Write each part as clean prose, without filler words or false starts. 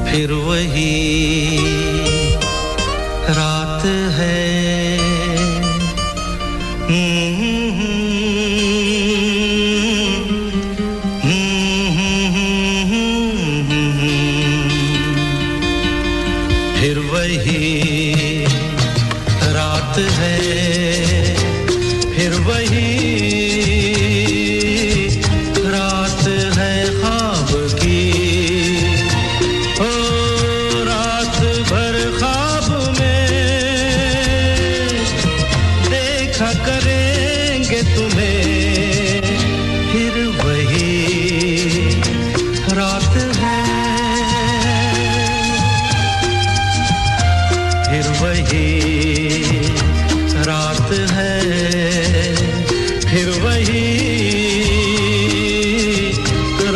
फिर वही रात है फिर वही रात है फिर वही देखा करेंगे तुम्हें फिर वही रात है फिर वही रात है फिर वही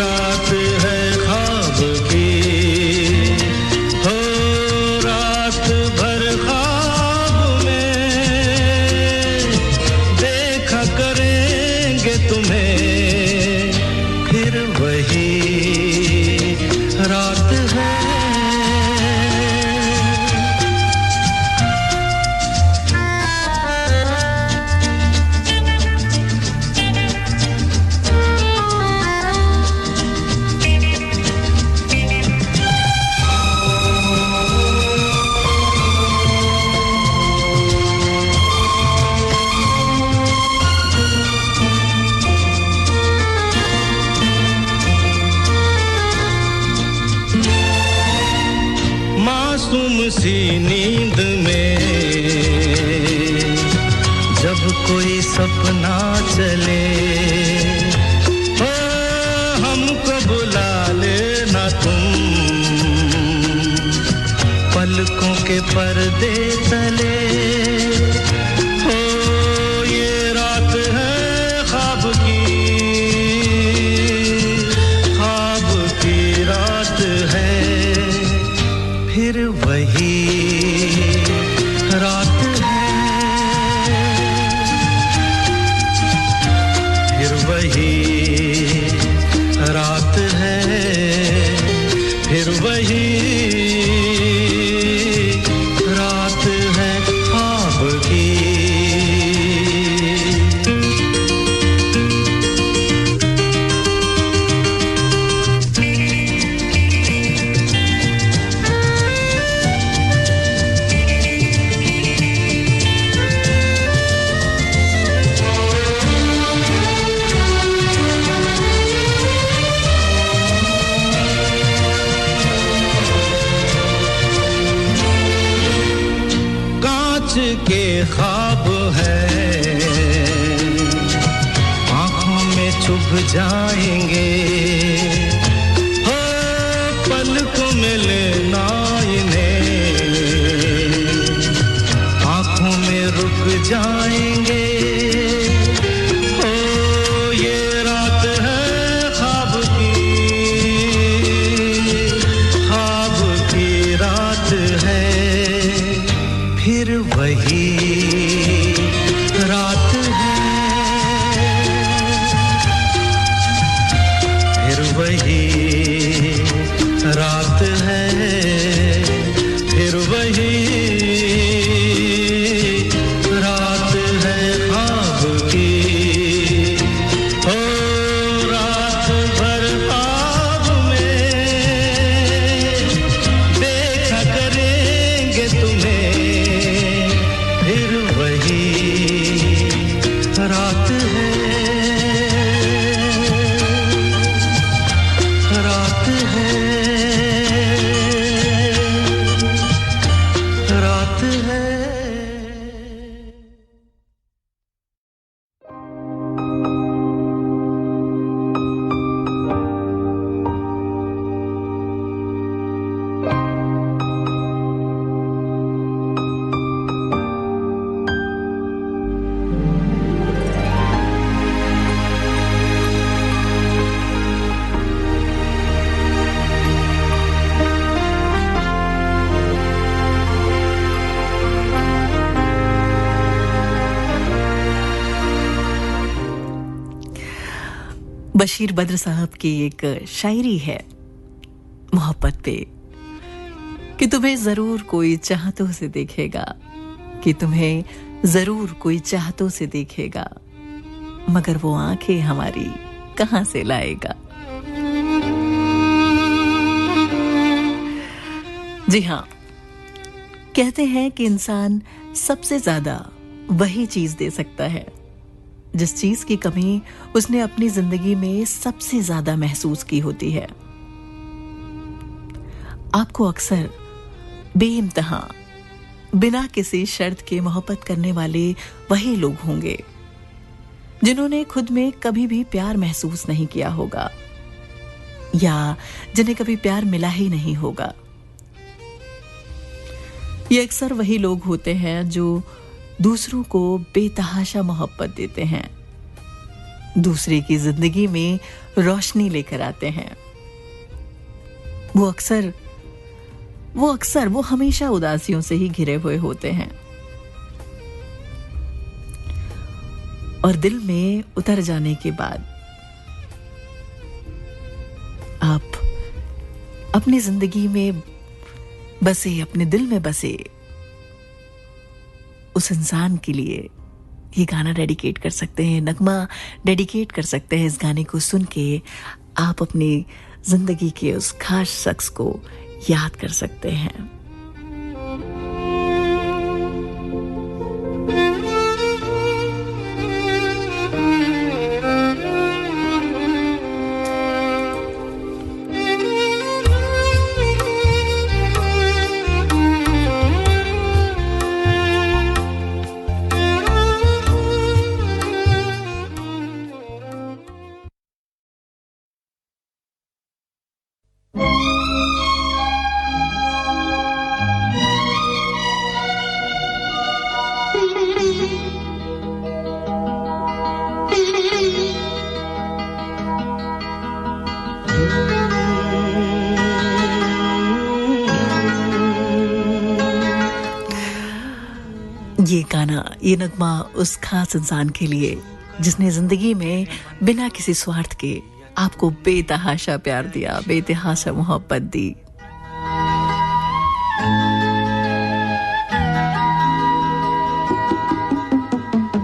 रात है ख्वाब की हो रात भर ख्वाब में देखा करेंगे तुम्हें फिर वही रात है मासूम सी नींद में जब कोई सपना चले हो हमको बुला लेना तुम पलकों के पर्दे तले हो ये रात है ख्वाब की रात है फिर वही रात है फिर वही रात है फिर वही रात है ख्वाब की के ख्वाब है आँखों में चुभ जाएंगे हो पलकों में लेना इन्हें आँखों में रुक जाएंगे हो ये रात है ख्वाब की रात है फिर वही रात है फिर वही रात है फिर वही रात है ख्वाब की हो रात भर ख्वाब में देखा करेंगे तुम्हें फिर वही रात है रात है रात है बशीर बद्र साहब की एक शायरी है मोहब्बत पे कि तुम्हें जरूर कोई चाहतों से देखेगा कि तुम्हें जरूर कोई चाहतों से देखेगा मगर वो आंखें हमारी कहां से लाएगा। जी हाँ, कहते हैं कि इंसान सबसे ज्यादा वही चीज दे सकता है जिस चीज की कमी उसने अपनी जिंदगी में सबसे ज्यादा महसूस की होती है। आपको अक्सर बेइंतहा बिना किसी शर्त के मोहब्बत करने वाले वही लोग होंगे जिन्होंने खुद में कभी भी प्यार महसूस नहीं किया होगा या जिन्हें कभी प्यार मिला ही नहीं होगा। ये अक्सर वही लोग होते हैं जो दूसरों को बेतहाशा मोहब्बत देते हैं, दूसरे की जिंदगी में रोशनी लेकर आते हैं। वो हमेशा उदासियों से ही घिरे हुए होते हैं और दिल में उतर जाने के बाद आप अपनी जिंदगी में बसे, अपने दिल में बसे उस इंसान के लिए ये गाना डेडिकेट कर सकते हैं, नगमा डेडिकेट कर सकते हैं। इस गाने को सुन के आप अपनी जिंदगी के उस खास शख्स को याद कर सकते हैं। ये गाना, ये नगमा उस खास इंसान के लिए जिसने जिंदगी में बिना किसी स्वार्थ के आपको बेतहाशा प्यार दिया, बेतहाशा मोहब्बत दी।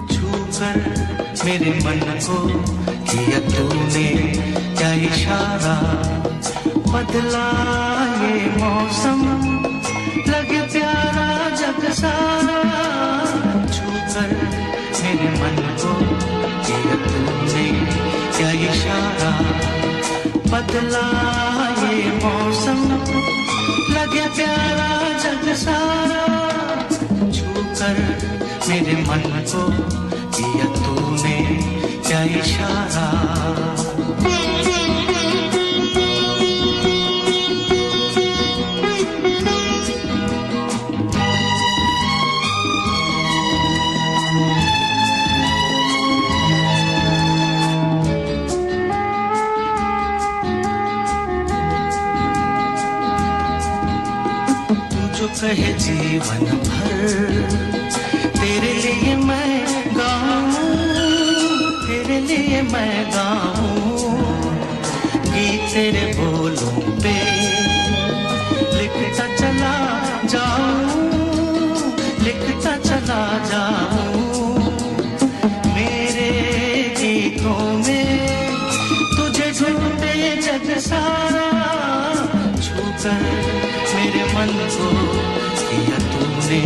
छूकर मेरे मन को किया तूने क्या इशारा, बदला ये मौसम लगे प्यारा जग सारा। छूकर मेरे मन को किया तूने क्या इशारा, बदला ये मौसम लगे प्यारा जग सारा। छूकर मेरे मन को किया तूने क्या इशारा। कहे जीवन भर तेरे लिए मैं गाऊं, तेरे लिए मैं गाऊं। गीत तेरे बोलों पे लिखता चला जाऊं, लिखता चला जाऊं। मेरे गीतों में तुझे ढूंढे जग सारा। छूकर मेरे मन को किया तूने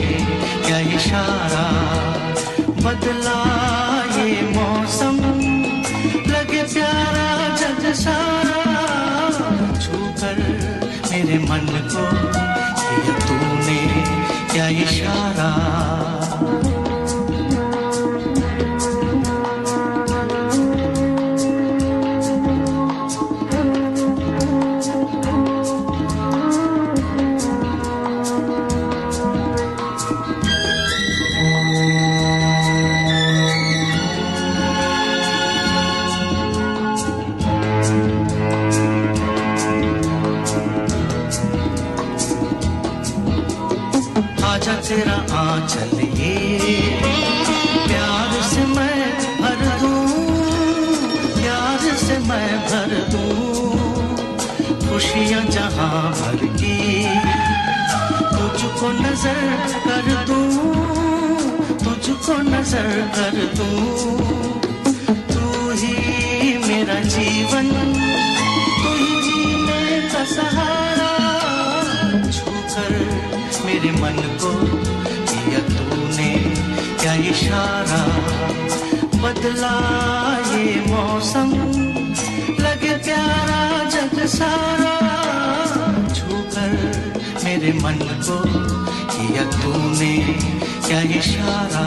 क्या इशारा, बदला ये मौसम लगे प्यारा जग सारा। छूकर मेरे मन को किया तूने क्या इशारा। आजा तेरा आंचल ये प्यार से मैं भर दूं, प्यार से मैं भर दूं। खुशियां जहां भर की तुझको नजर कर दूं, तुझको नजर कर दूं। तू ही मेरा जीवन, तू ही जीने का सहारा। छूकर मेरे मन को किया तूने क्या इशारा, बदला ये मौसम लगे प्यारा जग सारा। छूकर मेरे मेरे मन को किया तूने क्या इशारा।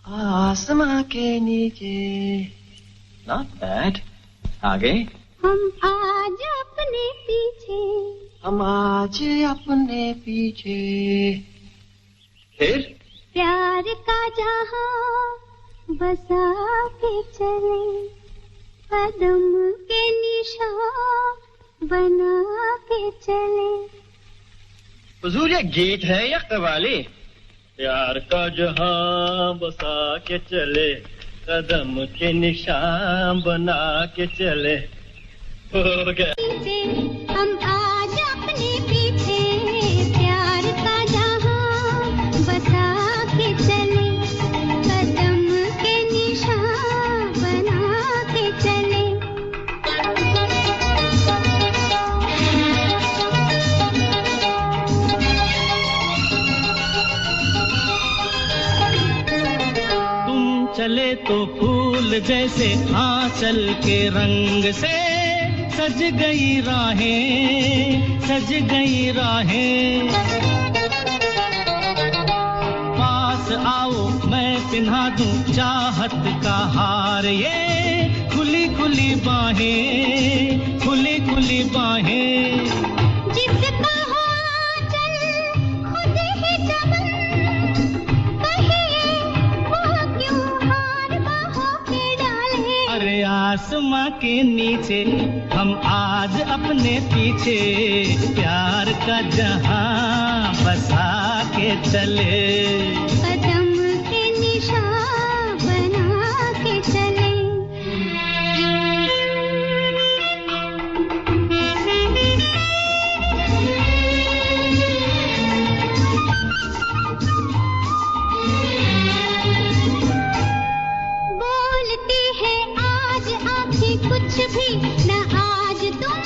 आसमां के नीचे। Not bad. आगे। हम आज अपने पीछे। हम आज अपने पीछे। फिर प्यार का जहां बसा के चले, कदम के निशान बना के चले। हुजूर ये गीत है या कव्वाली? प्यार का जहां बसा के चले, कदम के निशान बना के चले। हो गया। हम आज अपने पीछे, प्यार का जहां बसा के चले, कदम के निशान बना के चले। चले तो फूल जैसे आंचल के रंग से सज गई राहें, सज गई राहें। पास आओ मैं पिन्हा दूं चाहत का हार, ये खुली खुली बाहें, खुली खुली बाहें। जिसका हो आंचल खुद ही चमन, आसमां के नीचे हम आज अपने पीछे, प्यार का जहां बसा के चले, कदम के निशान बना के चले। कुछ भी न आज तुम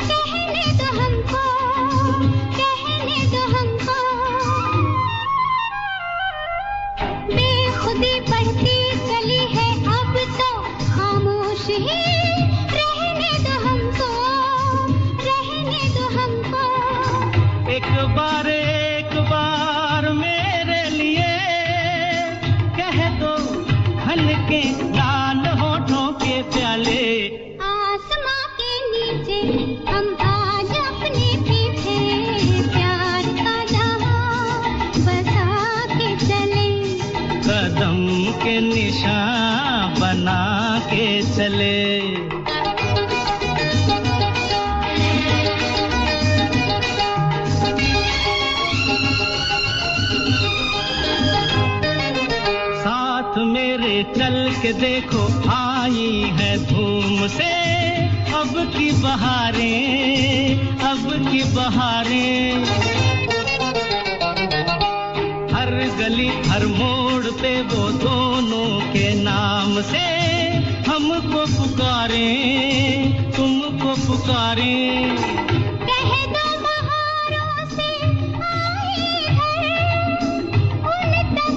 कहने दो हमको, कहने दो हमको। बेखुदी बढ़ती चली है अब तो खामोश ही रहने दो हमको, रहने दो हमको। एक बार मेरे लिए कह दो हल्के लाल होठों के प्याले। आसमां के नीचे हम आज अपने पीछे, प्यार का जहां बसा के चले, कदम के निशान बना के चले। साथ मेरे चल के देखो आई है धूम से अब की बहारें, अब की बहारें। हर गली हर मोड़ पे वो दोनों के नाम से हमको पुकारें, तुमको पुकारें। कह दो बहारों से आई है, उन तक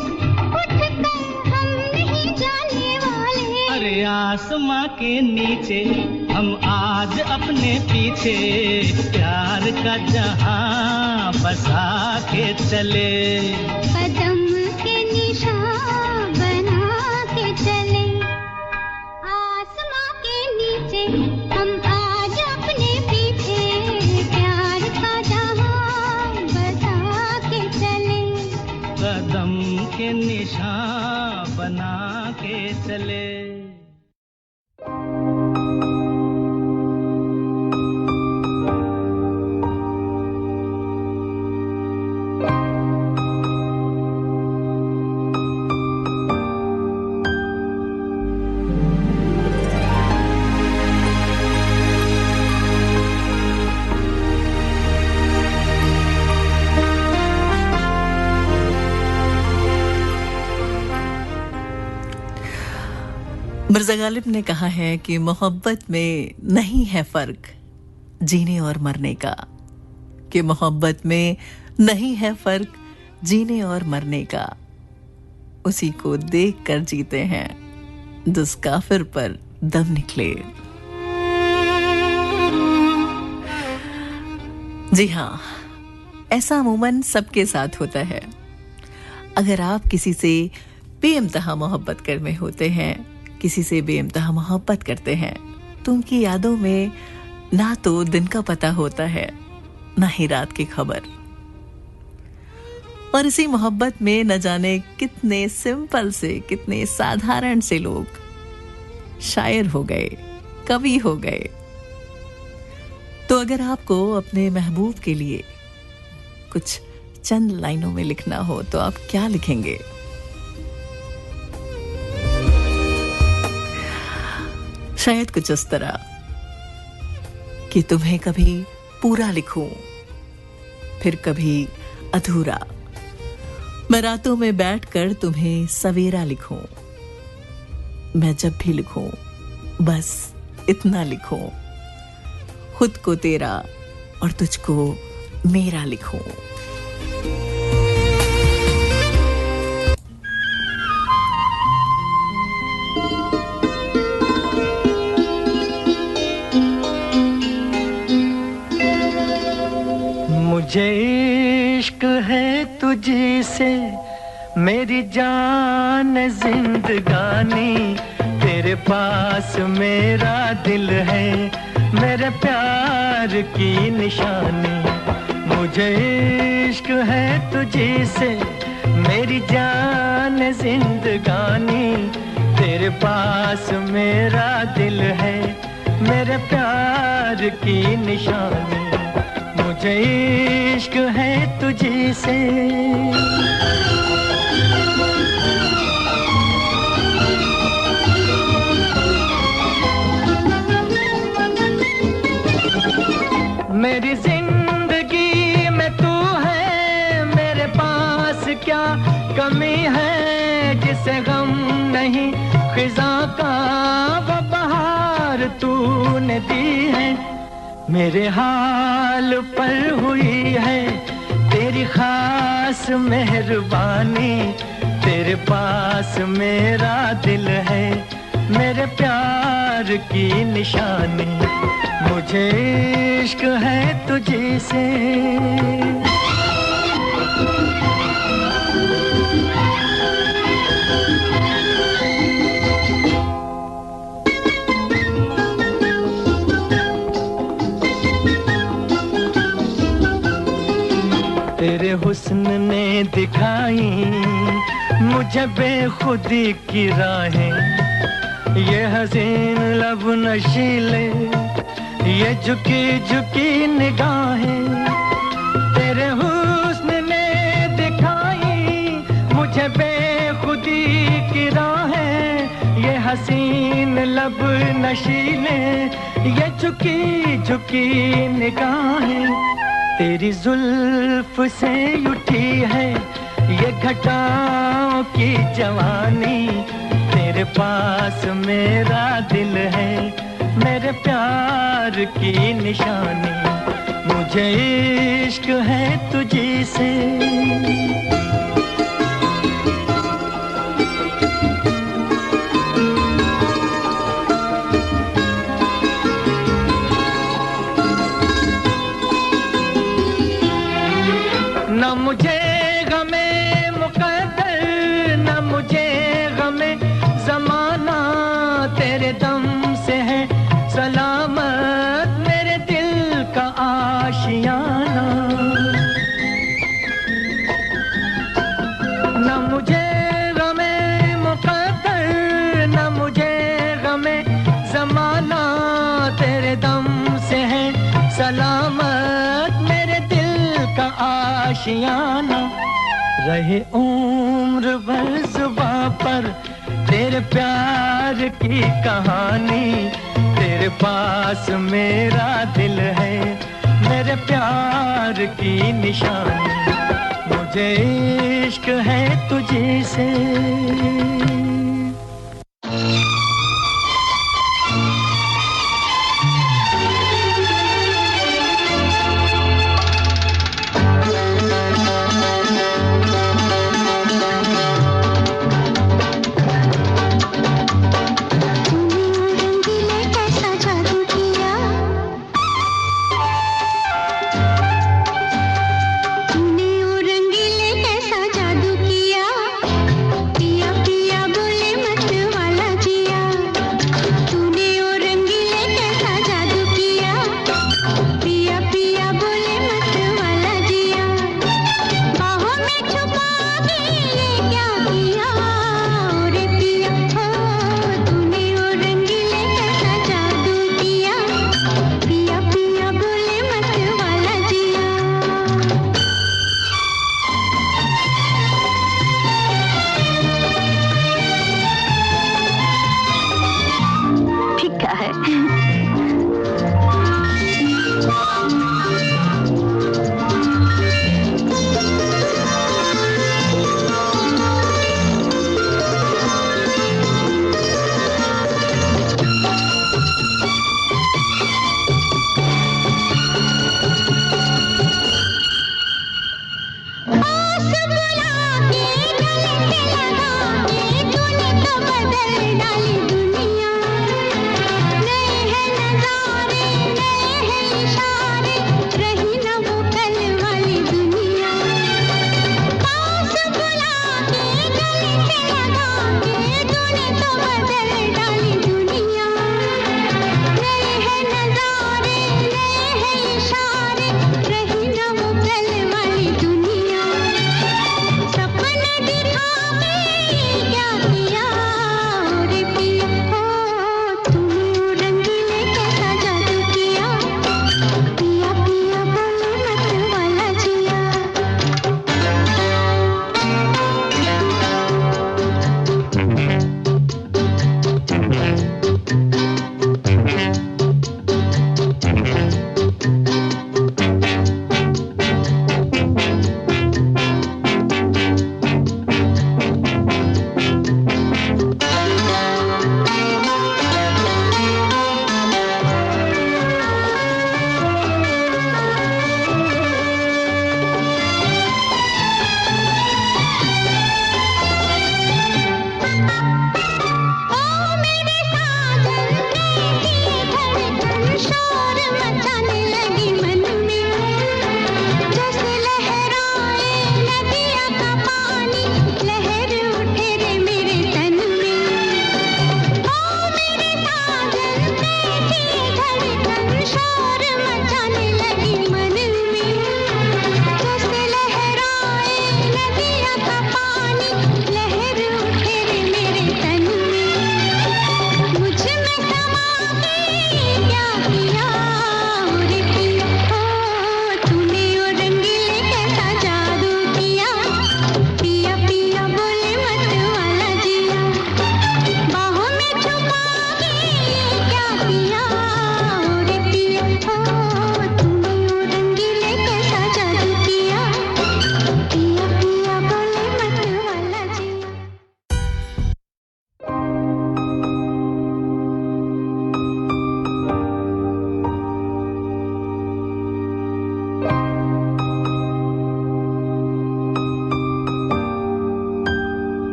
उठकर हम नहीं जाने वाले। अरे आसमां के नीचे हम आज अपने पीछे, प्यार का जहां बसा के चले, कदम के निशान बना के चले। आसमां के नीचे हम आज अपने पीछे, प्यार का जहां बसा के चले, कदम के निशान बना के चले। मिर्ज़ा गालिब ने कहा है कि मोहब्बत में नहीं है फ़र्क जीने और मरने का, कि मोहब्बत में नहीं है फ़र्क जीने और मरने का, उसी को देख कर जीते हैं जिस काफिर पर दम निकले। जी हाँ, ऐसा अमूमन सबके साथ होता है। अगर आप किसी से बेइंतहा मोहब्बत कर में होते हैं, किसी से बेइंतहा मोहब्बत करते हैं, तो उनकी यादों में ना तो दिन का पता होता है, ना ही रात की खबर। और इसी मोहब्बत में न जाने कितने सिंपल से, कितने साधारण से लोग शायर हो गए, कवि हो गए। तो अगर आपको अपने महबूब के लिए कुछ चंद लाइनों में लिखना हो तो आप क्या लिखेंगे? शायद कुछ इस तरह कि तुम्हें कभी पूरा लिखूं, फिर कभी अधूरा। मैं रातों में बैठकर तुम्हें सवेरा लिखूं। मैं जब भी लिखूं बस इतना लिखूं, खुद को तेरा और तुझको मेरा लिखूं। मुझे इश्क है तुझसे मेरी जान जिंदगानी, तेरे पास मेरा दिल है मेरे प्यार की निशानी। मुझे इश्क है तुझसे मेरी जान जिंदगानी, तेरे पास मेरा दिल है मेरे प्यार की निशानी। मुझे इश्क है तुझसे। मेरी जिंदगी में तू है, मेरे पास क्या कमी है जिसे गम नहीं खिज़ा का वो बहार तूने दी है। मेरे हाल पर हुई है तेरी खास मेहरबानी, तेरे पास मेरा दिल है मेरे प्यार की निशानी। मुझे इश्क है तुझसे। तेरे हुस्न ने दिखाई मुझे बेखुदी की राहें, ये हसीन लब नशीले, ये झुकी झुकी निगाहें। तेरे हुस्न ने दिखाई मुझे बेखुदी की राहें, ये हसीन लब नशीले, ये झुकी झुकी निगाहें। तेरी जुल्फ से उठी है ये घटाओं की जवानी, तेरे पास मेरा दिल है मेरे प्यार की निशानी। मुझे इश्क है तुझसे। न मुझे गमे मुकद्दर, न मुझे गमे ज़माना, तेरे दम से है सलामत मेरे दिल का आशियाना। न मुझे गमे मुकद्दर, न मुझे गमे ज़माना, तेरे दम से है सलामत मेरे दिल का आशियाना। रहे उम्र भर जुबां पर तेरे प्यार की कहानी, तेरे पास मेरा दिल है मेरे प्यार की निशानी। मुझे इश्क है तुझसे।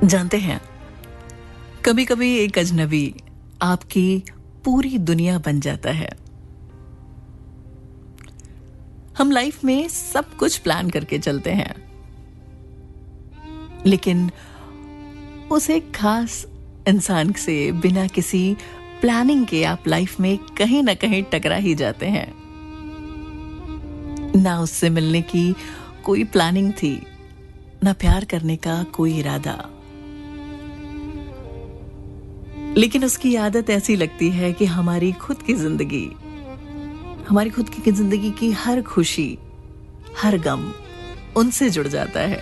जानते हैं, कभी कभी एक अजनबी आपकी पूरी दुनिया बन जाता है। हम लाइफ में सब कुछ प्लान करके चलते हैं, लेकिन उस एक खास इंसान से बिना किसी प्लानिंग के आप लाइफ में कहीं ना कहीं टकरा ही जाते हैं। ना उससे मिलने की कोई प्लानिंग थी, ना प्यार करने का कोई इरादा, लेकिन उसकी आदत ऐसी लगती है कि हमारी खुद की जिंदगी की हर खुशी, हर गम उनसे जुड़ जाता है।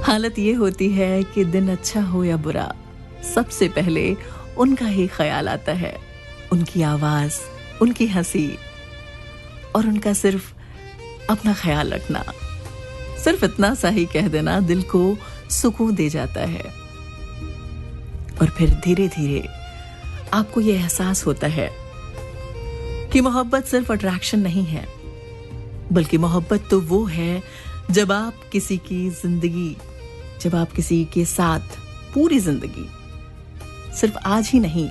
हालत ये होती है कि दिन अच्छा हो या बुरा, सबसे पहले उनका ही ख्याल आता है, उनकी आवाज, उनकी हंसी और उनका सिर्फ अपना ख्याल रखना। सिर्फ इतना सा ही कह देना दिल को सुकून दे जाता है। और फिर धीरे धीरे आपको यह एहसास होता है कि मोहब्बत सिर्फ अट्रैक्शन नहीं है, बल्कि मोहब्बत तो वो है जब आप किसी के साथ पूरी जिंदगी, सिर्फ आज ही नहीं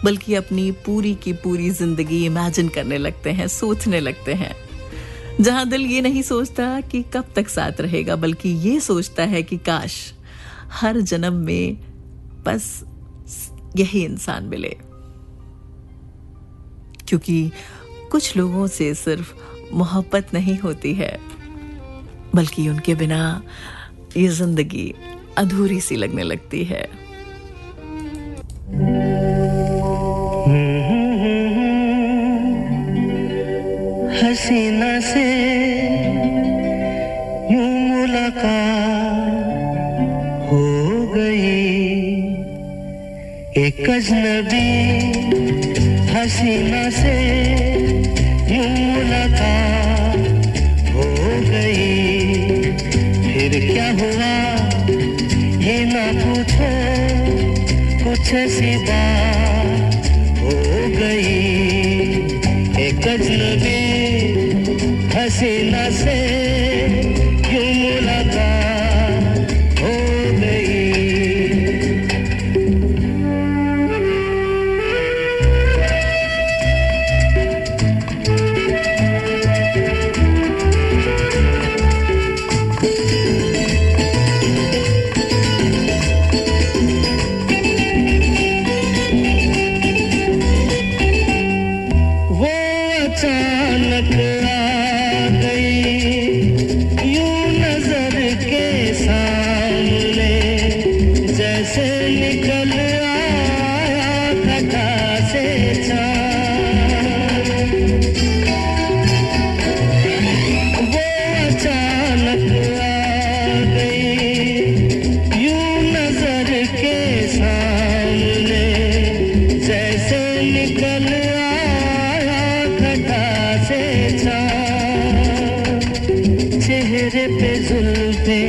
बल्कि अपनी पूरी की पूरी जिंदगी इमेजिन करने लगते हैं, सोचने लगते हैं। जहां दिल ये नहीं सोचता कि कब तक साथ रहेगा, बल्कि ये सोचता है कि काश हर जन्म में बस यही इंसान मिले। क्योंकि कुछ लोगों से सिर्फ मोहब्बत नहीं होती है, बल्कि उनके बिना ये जिंदगी अधूरी सी लगने लगती है। हसीना से यूं मुलाकात हो गई, एक अजनबी हसीना से यूं मुलाकात हो गई। फिर क्या हुआ ये ना पूछो, कुछ ऐसी बात हो गई, एक अजनबी हसीना से यूं मुलाकात हो गई। अचानक आ गई यूं नजर के सामने, जैसे निकल आया घटा से चाँद। वो अचानक आ गई यूं नजर के सामने, जैसे निकल चेहरे पे जुल्फें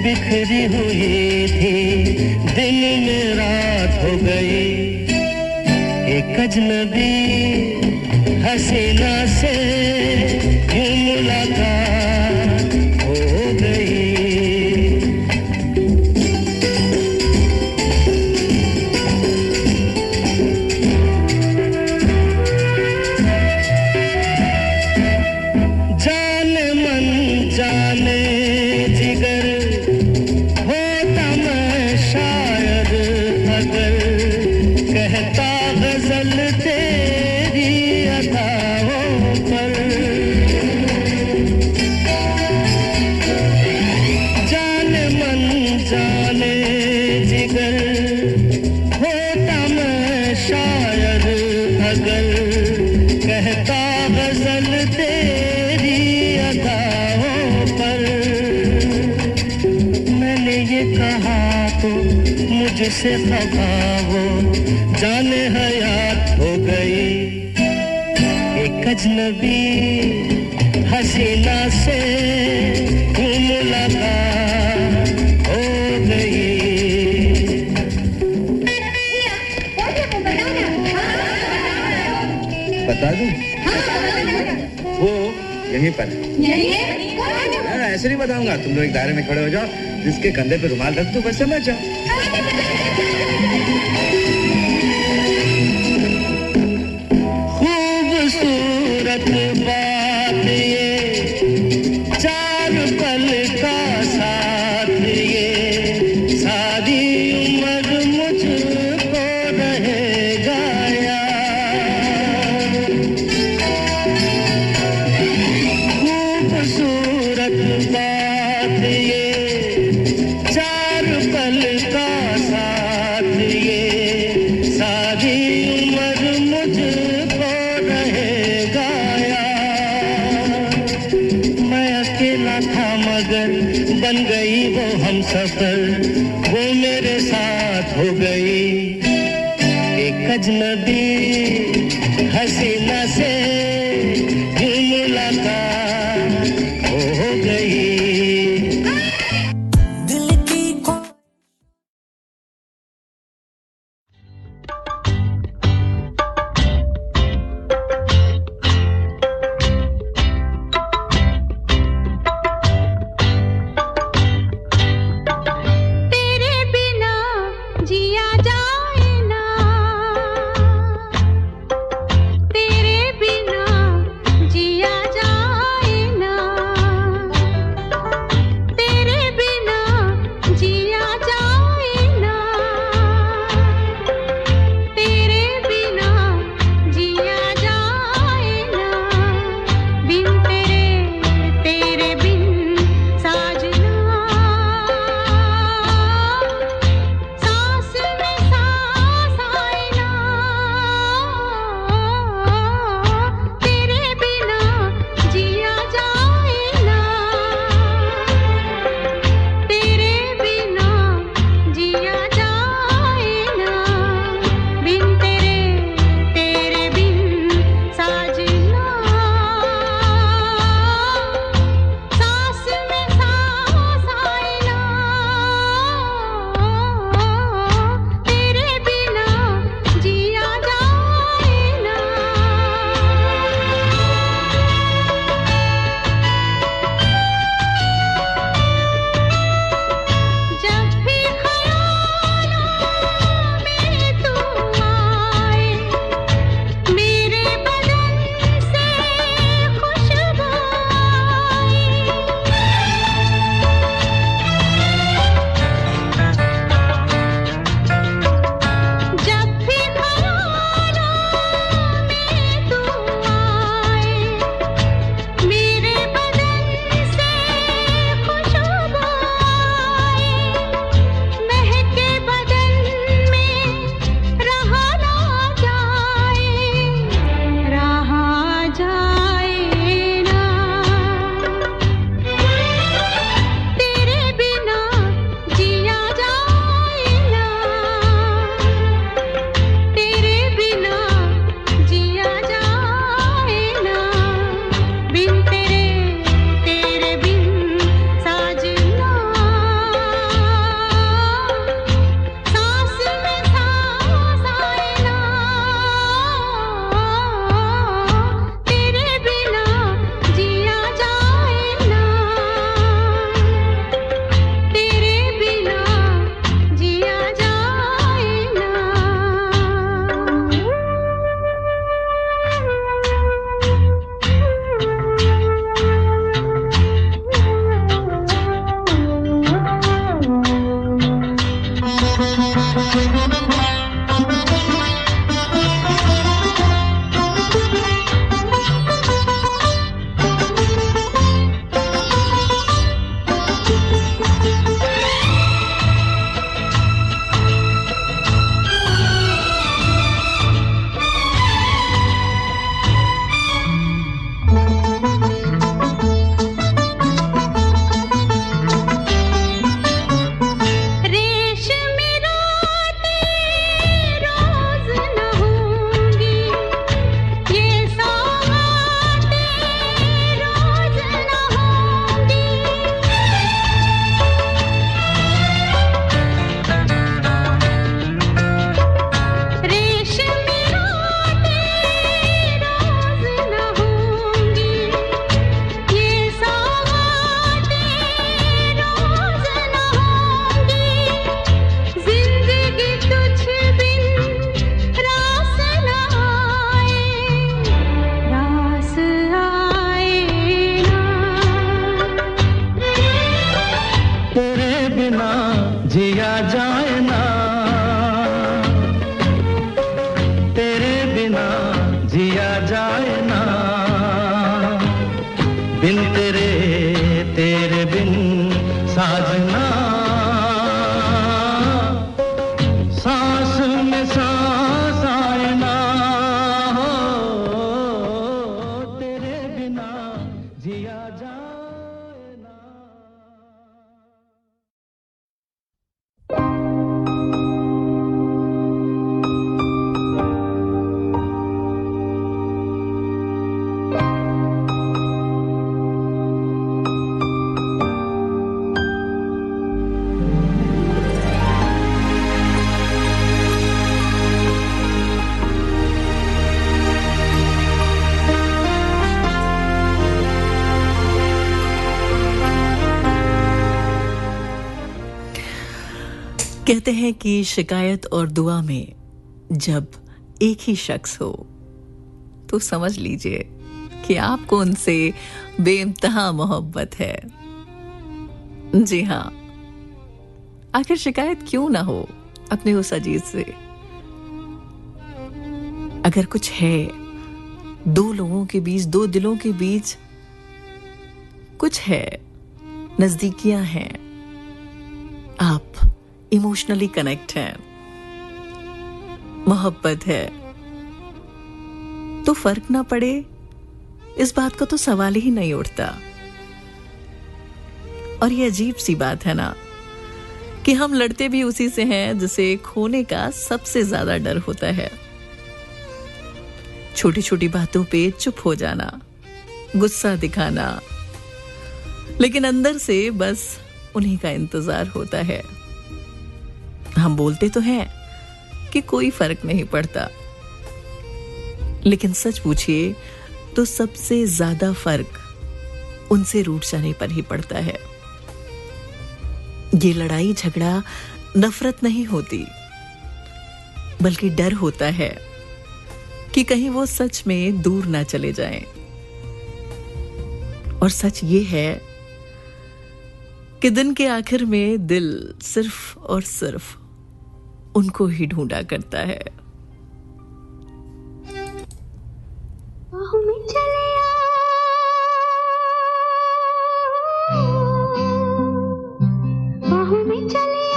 बिखरी हुई थी, दिन में रात हो गई, एक अजनबी हसीना से यूं मुलाकात हो गई। जाने जिगर होता मैं शायद अगर, कहता गजल तेरी अदाओं पर। जाने मन जाने जिगर होता मैं शायद अगर, कहता गजल तेरी अदाओं पर। मैंने ये कहा तो मुझसे खफा वो जाने हयात हो गई, एक अजनबी हसीना से मुलाकात हो गई। बता दूं? वो यहीं पर है। ऐसे नहीं बताऊंगा, तुम लोग एक दायरे में खड़े हो जाओ, जिसके कंधे पे रुमाल रख दो, बस समझ जाओ। खूबसूरत बात ये, चार पल का साथ ये, सारी उम्र मुझको रहेगा याद। खूबसूरत बात ये, चार पल का साथ ये, सारी उम्र मुझको रहेगा याद। मैं अकेला था मगर बन गई वो हमसफर, वो मेरे साथ हो गई, एक अजनबी हसीना से यूं मुलाकात हो गई। तेरे बिना जिया जाए ना, तेरे बिना जिया जाए ना, तेरे बिना जिया जाए ना, बिन तेरे तेरे बिन साजना, सांस में सांस आए ना, हो तेरे बिना जिया जाए ना। कहते हैं कि शिकायत और दुआ में जब एक ही शख्स हो तो समझ लीजिए कि आपको उनसे बेइंतहा मोहब्बत है। जी हाँ, आखिर शिकायत क्यों ना हो अपने उस अजीज से। अगर कुछ है दो लोगों के बीच, दो दिलों के बीच कुछ है, नजदीकियां हैं, आप इमोशनली कनेक्ट हैं, मोहब्बत है, तो फर्क ना पड़े इस बात का तो सवाल ही नहीं उठता। और ये अजीब सी बात है ना कि हम लड़ते भी उसी से हैं जिसे खोने का सबसे ज्यादा डर होता है। छोटी छोटी बातों पे चुप हो जाना, गुस्सा दिखाना, लेकिन अंदर से बस उन्हीं का इंतजार होता है। हम बोलते तो हैं कि कोई फर्क नहीं पड़ता, लेकिन सच पूछिए तो सबसे ज्यादा फर्क उनसे रूठ जाने पर ही पड़ता है। ये लड़ाई झगड़ा नफरत नहीं होती, बल्कि डर होता है कि कहीं वो सच में दूर ना चले जाएं। और सच ये है कि दिन के आखिर में दिल सिर्फ और सिर्फ उनको ही ढूंढा करता है। बाहों में चले बाहों में चले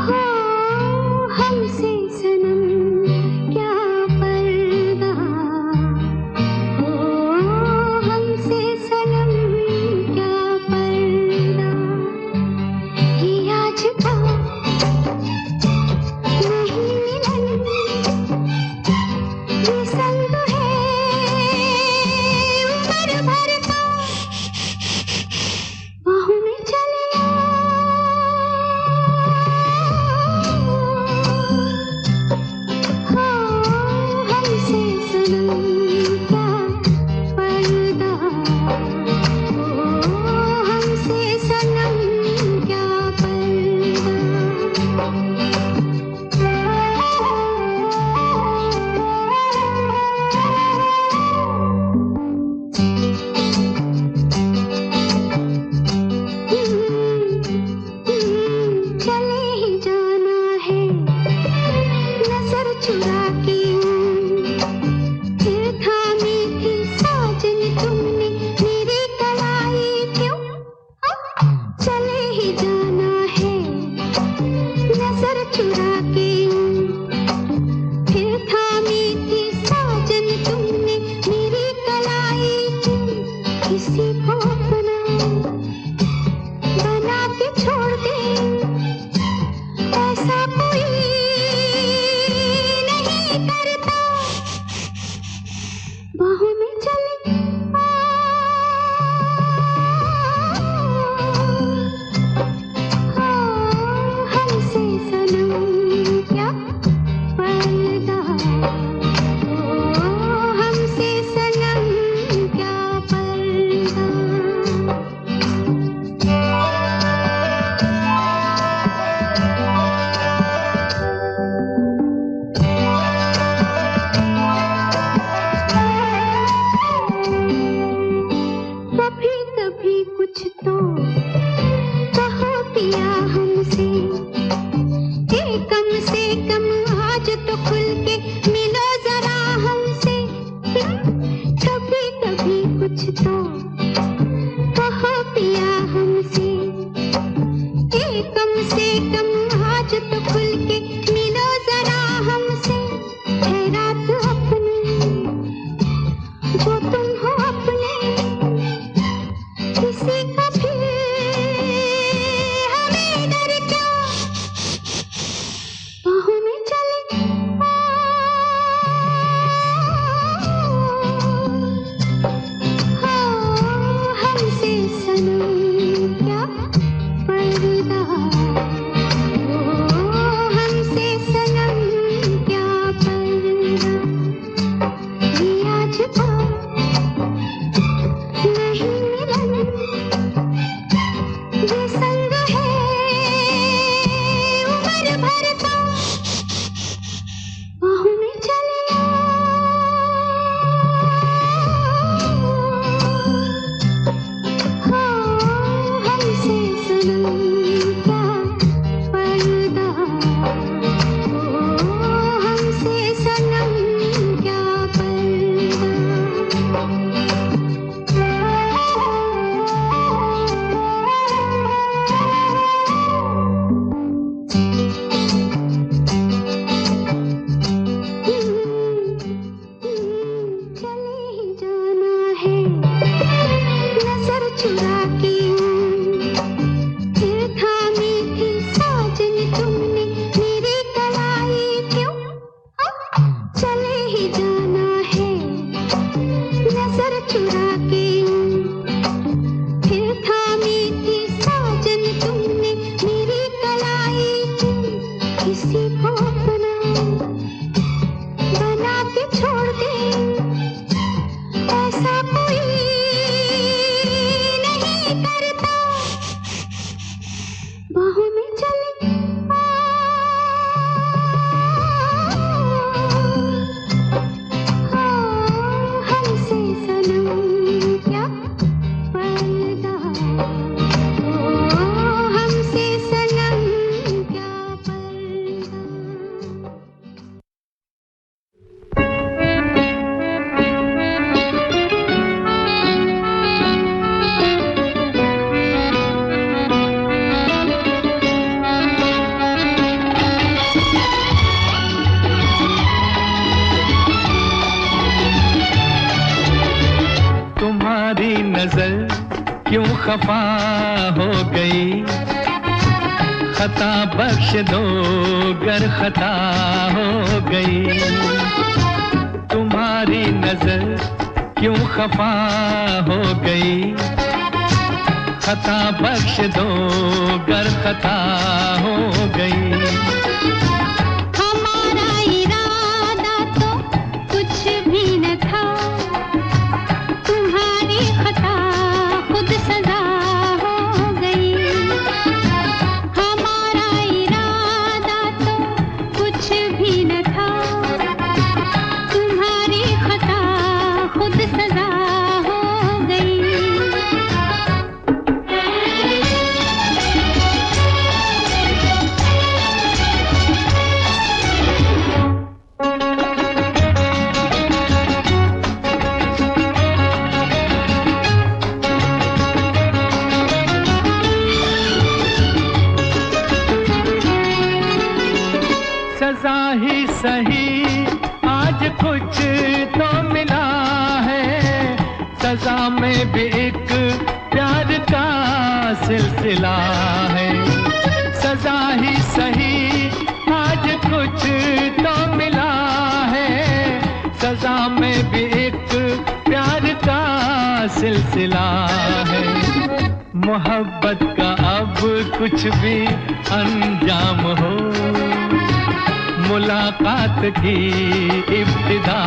हो हमसे सनम क्या पर्दा, हो हमसे सनम क्या पर्दा। कुछ तो कहो पिया हमसे, कम से कम आज तो खुल के मिलो जरा हमसे। है रात अपनी जो तुम हो अपने, किसी का फिर हमें डर क्या, बाहों में चले हमसे सनम क्या पर्दा, हमसे सनम क्या पर्दा, ये आज तो नहीं मिलन, ये संग है उम्र भर का, बाहों में चले हमसे सनम क्या पर्दा, हमसे सनम क्या चले ही जाना है नजर चुरा के, फिर थामी थी साजन तुमने मेरी कलाई क्यों, चले ही जाना है नजर चुरा के, फिर थामी थी साजन तुमने मेरी कलाई क्यों, किसी को अपना बना के छोड़ दे, ऐसा कोई नहीं करता, बाहों में चले हमसे सनम क्या पर्दा, हमसे सनम क्या पर्दा। तुम्हारी नजर क्यों खफा हो गई, खता बख्श दो गर खता हो गई, तुम्हारी नजर क्यों खफा हो गई, खता बख्श दो गर खता हो गई। हमारा इरादा तो कुछ भी न था, तुम्हारी खता खुद सजा हो गई, हमारा इरादा तो कुछ भी न था, तुम्हारी खता खुद सजा हो गई। सजा ही सही आज कुछ तो मिला है, सजा में भी एक प्यार का सिलसिला है, सजा ही सही आज कुछ तो मिला है, सजा में भी एक प्यार का सिलसिला है, मोहब्बत का अब कुछ भी अंजाम हो, मुलाकात की इब्तिदा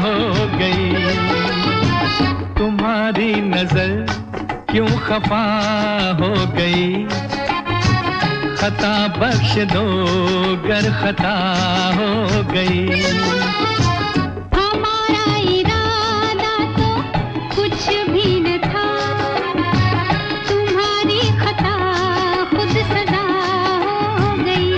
हो गई, तुम्हारी नजर क्यों खफा हो गई, खता बख्श दो गर खता हो गई। हमारा इरादा तो कुछ भी न था, तुम्हारी खता खुद सजा हो गई।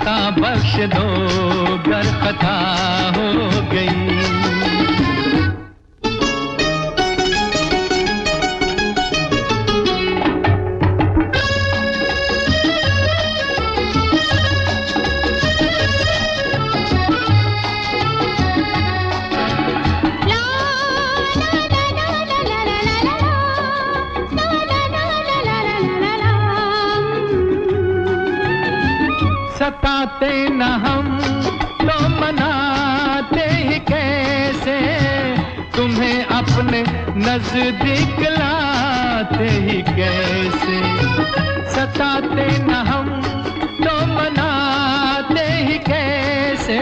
खता बख्श दो गर खता हो गई। सताते न हम तो मनाते ही कैसे, तुम्हें अपने नजदीक लाते ही कैसे। सताते न हम तो मनाते ही कैसे,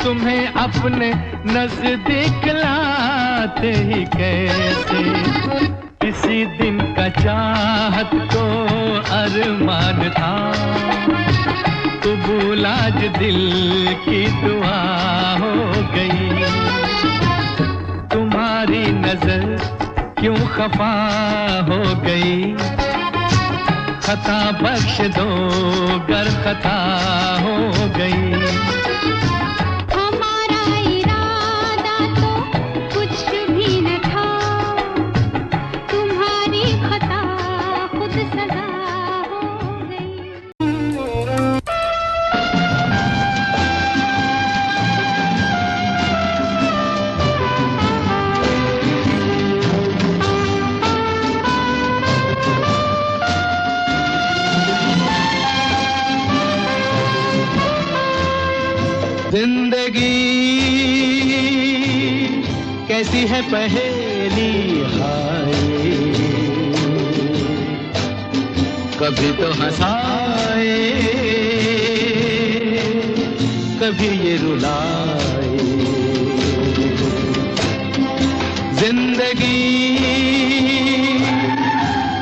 तुम्हें अपने नजदीक लाते ही कैसे। किसी दिन का चाहत तो अरमान था, कबूल आज दिल की दुआ हो गई। तुम्हारी नजर क्यों खफा हो गई, खता बख्श दो गर खता हो गई। हमारा इरादा तो कुछ भी न था, तुम्हारी खता खुद सजा हो गई। जिंदगी कैसी है पहेली हाय, कभी तो हंसाए कभी ये रुलाए। जिंदगी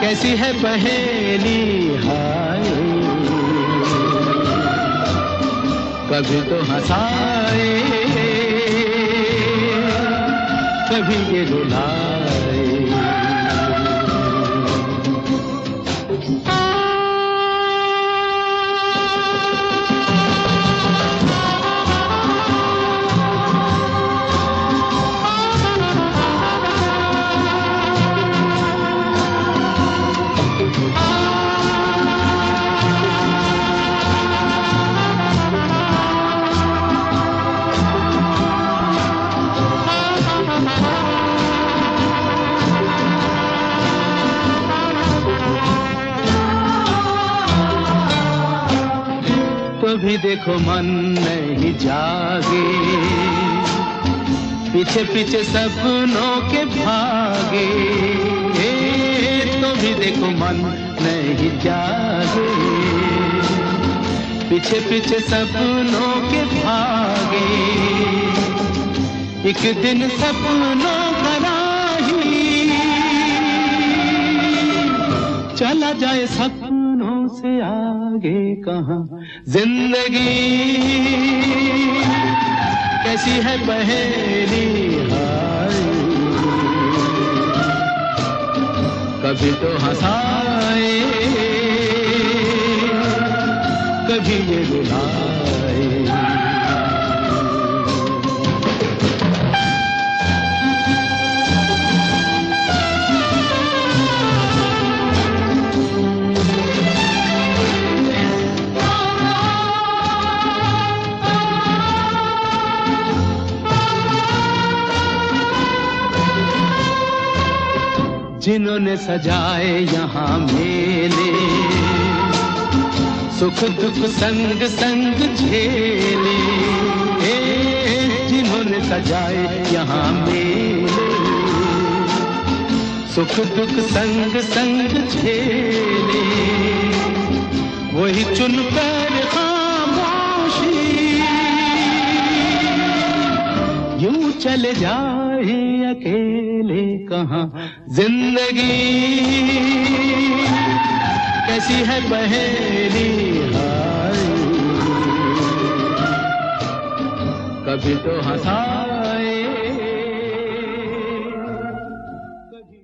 कैसी है पहेली हाय, कभी तो हंसाए कभी ये रुलाए। भी देखो मन नहीं जागे, पीछे पीछे सपनों के भागे। तो भी देखो मन नहीं जागे, पीछे पीछे सपनों के भागे। एक दिन सपनों का राही चला जाए सपनों से आगे कहाँ। जिंदगी कैसी है पहेली हाय, कभी तो हंसाए कभी ये रुलाए। जिन्होंने सजाए यहाँ मेले, सुख दुख संग संग झेले। जिन्होंने सजाए यहाँ मेले, सुख दुख संग संग झेले। वही चुनकर खामोशी यूं चले जाए अकेले कहाँ। जिंदगी कैसी है पहेली हाय, कभी तो हंसाए कभी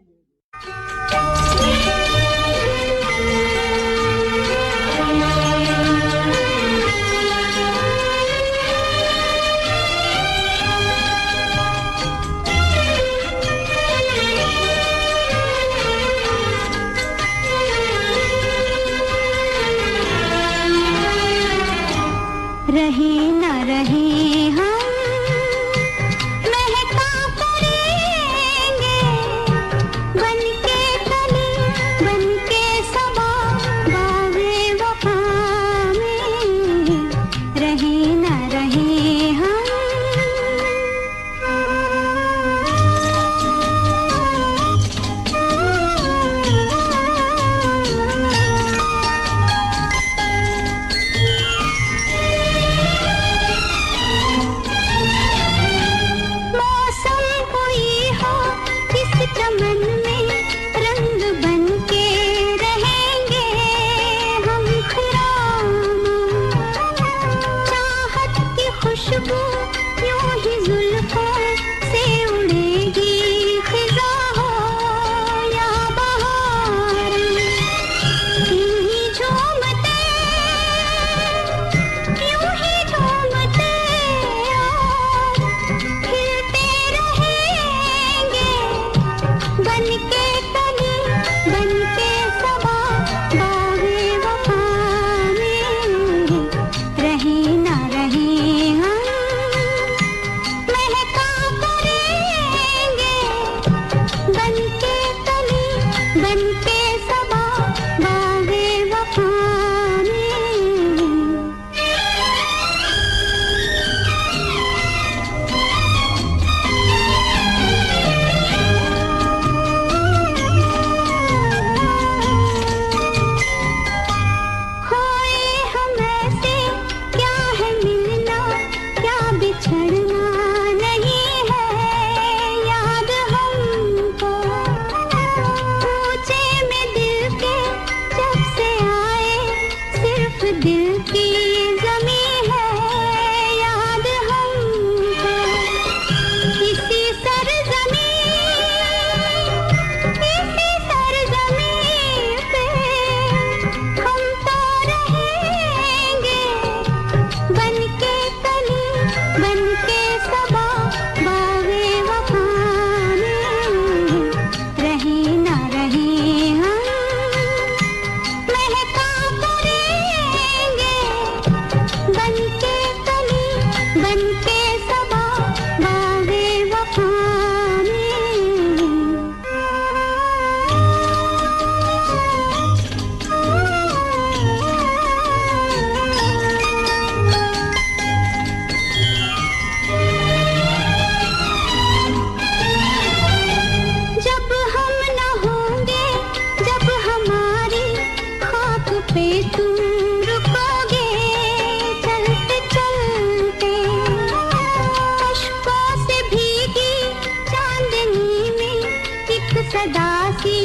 सदा की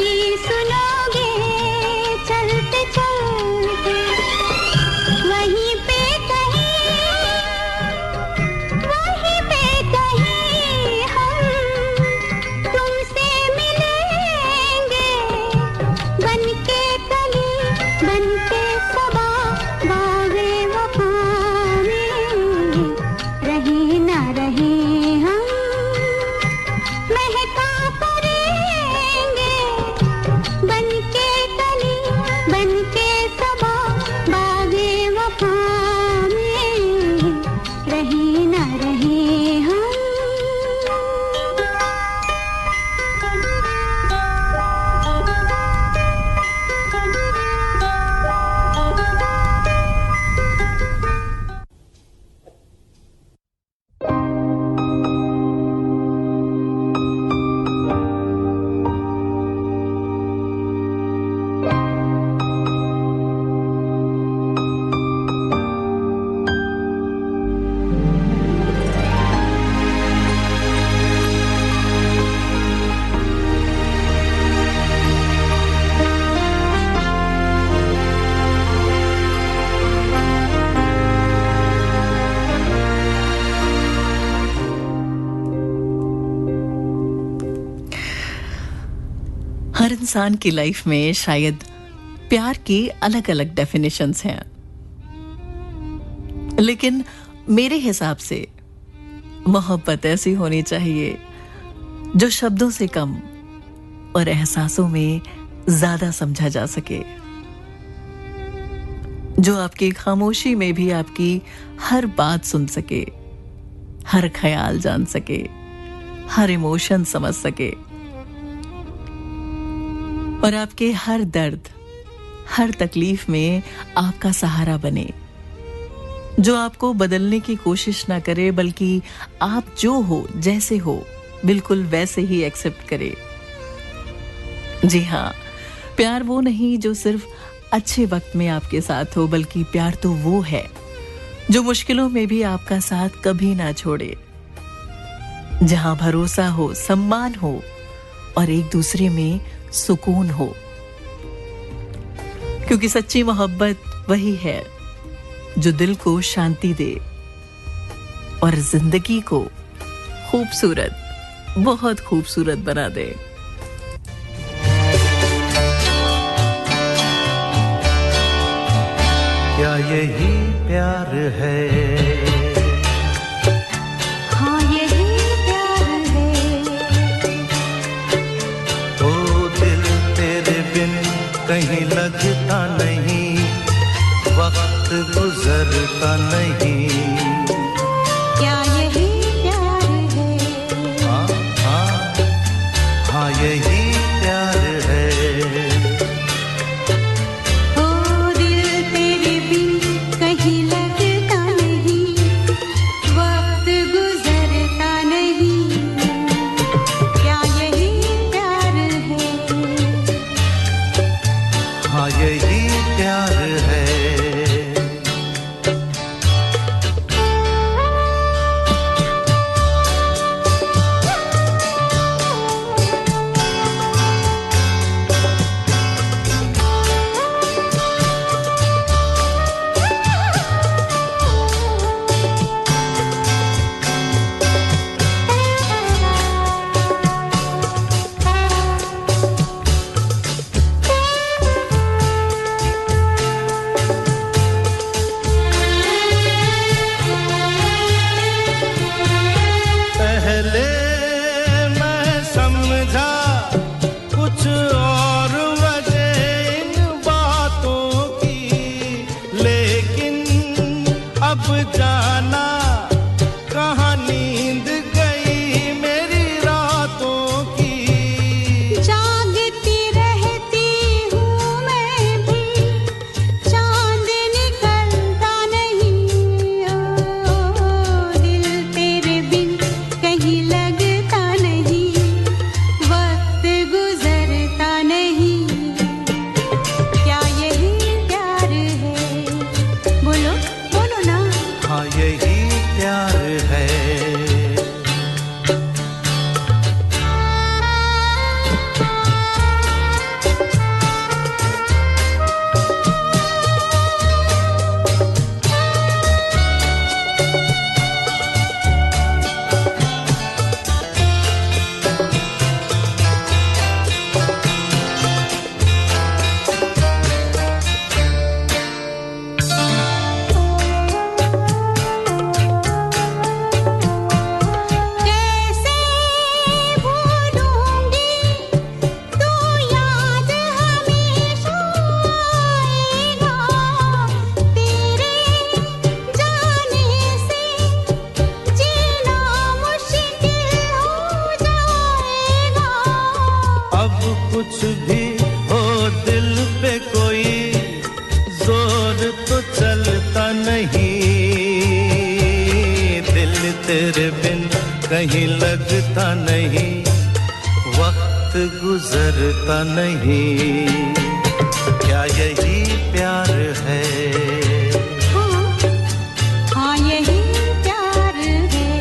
सुनोगे चलते चलते वहीं पे कहीं हम तुमसे मिलेंगे बनके कली बनके सबा बागे वफा में रहे ना रहे हम महका करेंगे बनके कली बनके सबा बागे वफा में रहे ना रहे हम हर इंसान की लाइफ में शायद प्यार की अलग अलग डेफिनेशंस हैं, लेकिन मेरे हिसाब से मोहब्बत ऐसी होनी चाहिए जो शब्दों से कम और एहसासों में ज्यादा समझा जा सके, जो आपकी खामोशी में भी आपकी हर बात सुन सके, हर ख्याल जान सके, हर इमोशन समझ सके और आपके हर दर्द, हर तकलीफ में आपका सहारा बने, जो आपको बदलने की कोशिश ना करे बल्कि आप जो हो जैसे हो बिल्कुल वैसे ही एक्सेप्ट करे। जी हाँ, प्यार वो नहीं जो सिर्फ अच्छे वक्त में आपके साथ हो, बल्कि प्यार तो वो है जो मुश्किलों में भी आपका साथ कभी ना छोड़े, जहां भरोसा हो, सम्मान हो और एक दूसरे में सुकून हो, क्योंकि सच्ची मोहब्बत वही है जो दिल को शांति दे और जिंदगी को खूबसूरत, बहुत खूबसूरत बना दे। क्या यही प्यार है? हाँ यही प्यार है। ओ दिल तेरे बिन कहीं लगता नहीं, वक्त गुजरता नहीं। क्या यही प्यार है? हाँ हाँ हाँ यही प्यार है। ओ दिल तेरे बिन कहीं लगता नहीं, वक्त गुजरता नहीं। क्या यही प्यार है? हाँ यही प्यार है। कुछ भी हो दिल पे कोई जोर तो चलता नहीं, दिल तेरे बिन कहीं लगता नहीं, वक्त गुजरता नहीं, क्या यही प्यार है? हाँ यही प्यार है।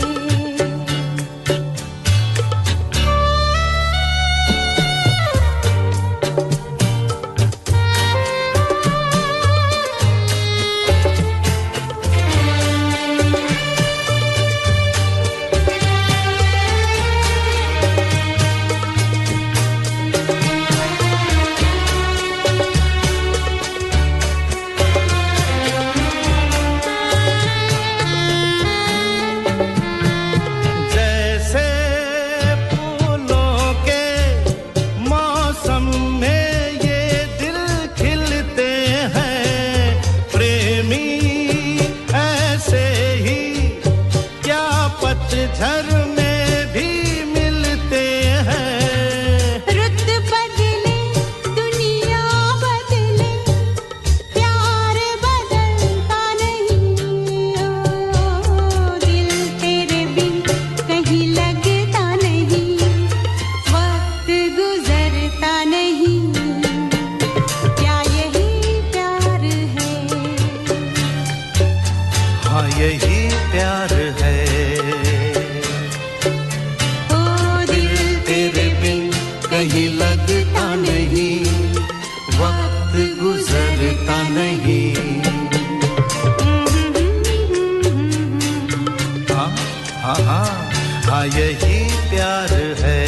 यही प्यार है,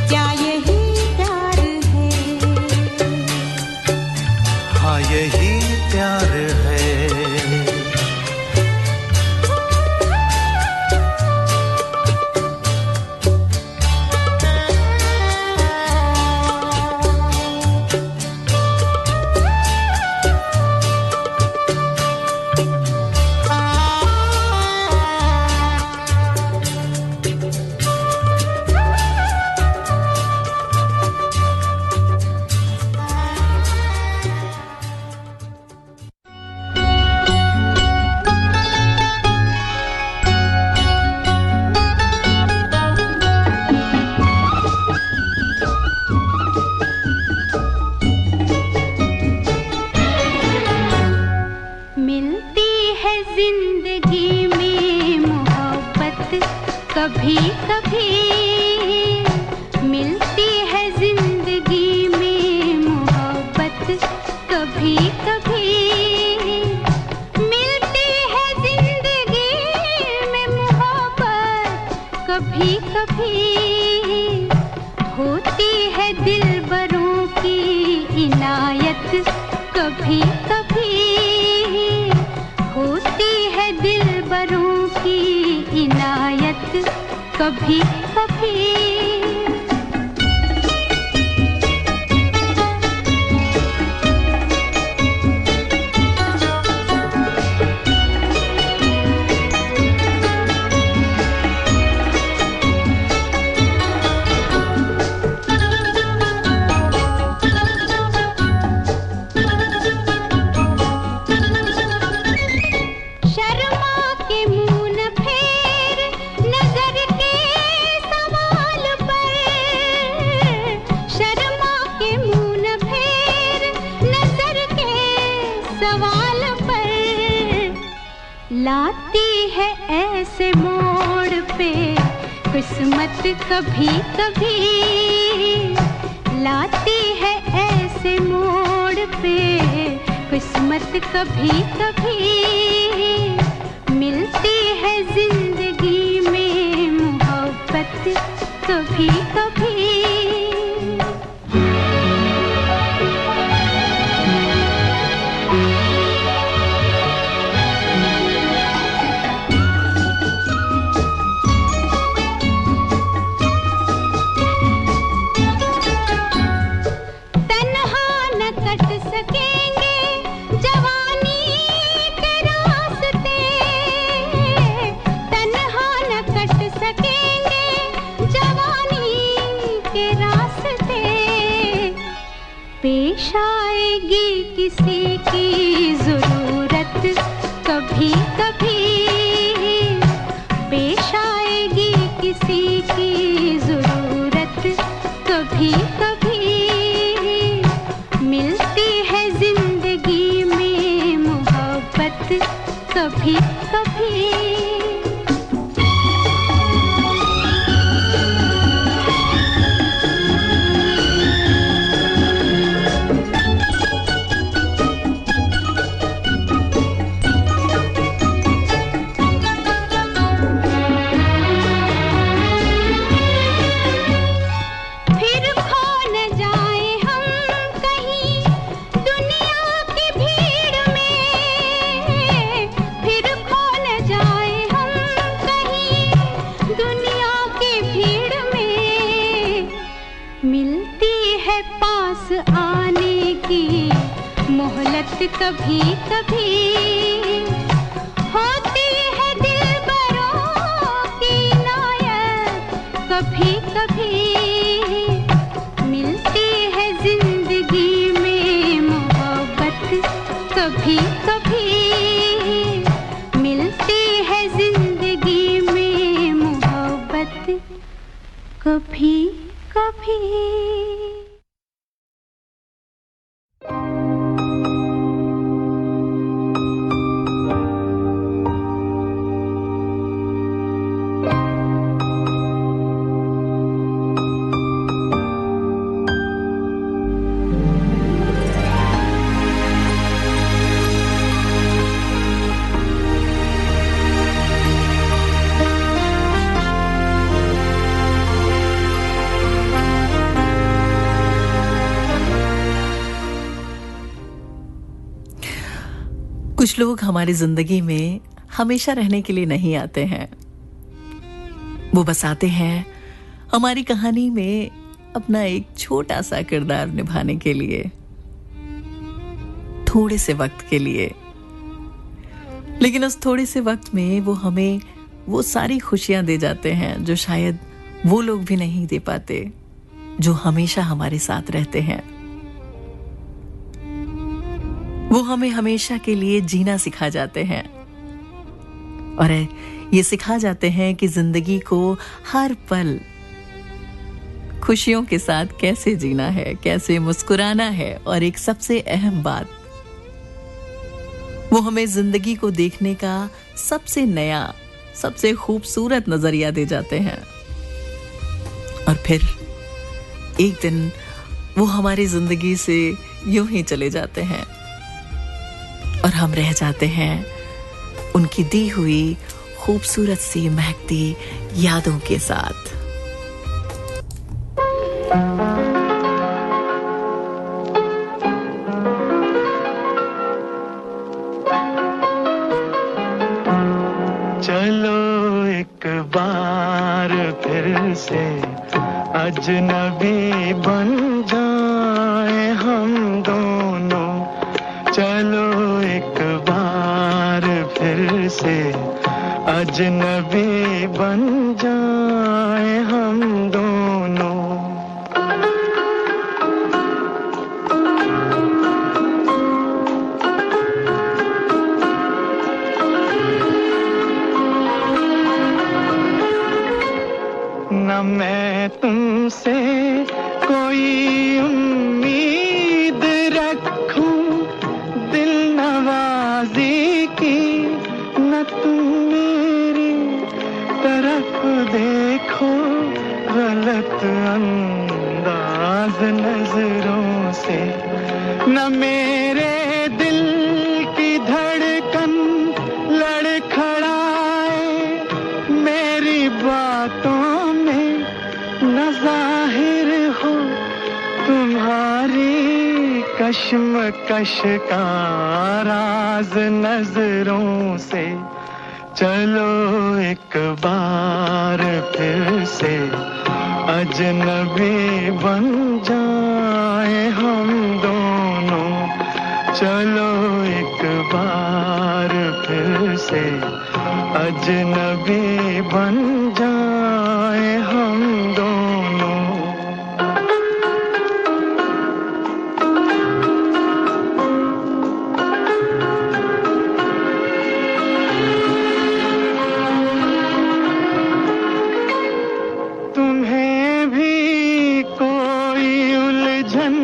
क्या यही प्यार है? हाँ यही प्यार है। कभी कभी मिलती है जिंदगी में मोहब्बत, कभी कभी मिलती है जिंदगी में मोहब्बत, कभी कभी होती है दिलबरों की इनायत, कभी कभी होती है दिलबरों की इनायत, कभी कभी लाती है ऐसे मोड़ पे किस्मत, कभी कभी लाती है ऐसे मोड़ पे किस्मत, कभी कभी मिलती है जिंदगी में मोहब्बत, कभी कभी सकेंगे जवानी पेश आएगी किसी की जरूरत कभी कभी, पेश आएगी किसी की जरूरत कभी कभी, मिलती है जिंदगी में मोहब्बत कभी कभी। कभी कभी होती है दिलबरों की नायत कभी कभी, मिलती है जिंदगी में मोहब्बत कभी कभी, मिलती है जिंदगी में मोहब्बत कभी कभी। कुछ लोग हमारी जिंदगी में हमेशा रहने के लिए नहीं आते हैं, वो बस आते हैं हमारी कहानी में अपना एक छोटा सा किरदार निभाने के लिए, थोड़े से वक्त के लिए। लेकिन उस थोड़े से वक्त में वो हमें वो सारी खुशियां दे जाते हैं जो शायद वो लोग भी नहीं दे पाते जो हमेशा हमारे साथ रहते हैं। वो हमें हमेशा के लिए जीना सिखा जाते हैं और ये सिखा जाते हैं कि जिंदगी को हर पल खुशियों के साथ कैसे जीना है, कैसे मुस्कुराना है। और एक सबसे अहम बात, वो हमें जिंदगी को देखने का सबसे नया, सबसे खूबसूरत नजरिया दे जाते हैं। और फिर एक दिन वो हमारी जिंदगी से यूं ही चले जाते हैं और हम रह जाते हैं उनकी दी हुई खूबसूरत सी महकती यादों के साथ। चलो एक बार फिर से अजनबी बन जाए हम दोनों, चलो एक बार फिर से अजनबी बन जाए हम दोनों। न मैं तुमसे कोई उम्मीद रखूं दिल नवाजी की, न तुम मेरी तरफ देखो गलत अंदाज नजरों से, न मेरे दिल की धड़कन लड़खड़ाए मेरी बातों में, न जाहिर हो तुम्हारी कश्मकश का राज नजरों से। चलो एक बार फिर से अजनबी बन जाए हम दोनों, चलो एक बार फिर से अजनबी बन जाए हम दोनों। में भी कोई उलझन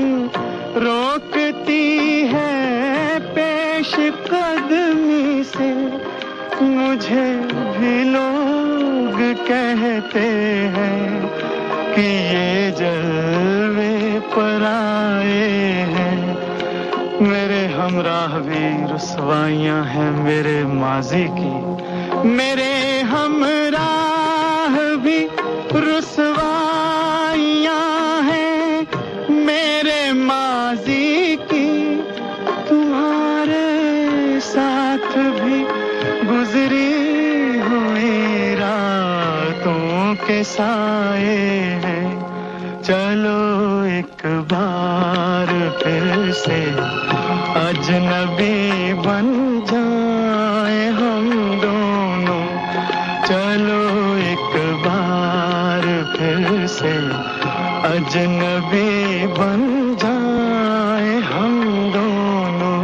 रोकती है पेश कदमी से। मुझे भी लोग कहते हैं कि ये जलवे पर आए हैं। मेरे हमराह भी रुसवाइयां हैं मेरे माजी की। मेरे हमराह भी रुसवाइयां हैं मेरे माजी की। तुम्हारे साथ भी गुजरी हुई रातों के साए हैं। चलो एक बार फिर से अजनबी बन जाए हम दोनों। चलो एक बार फिर से अजनबी बन जाए हम दोनों।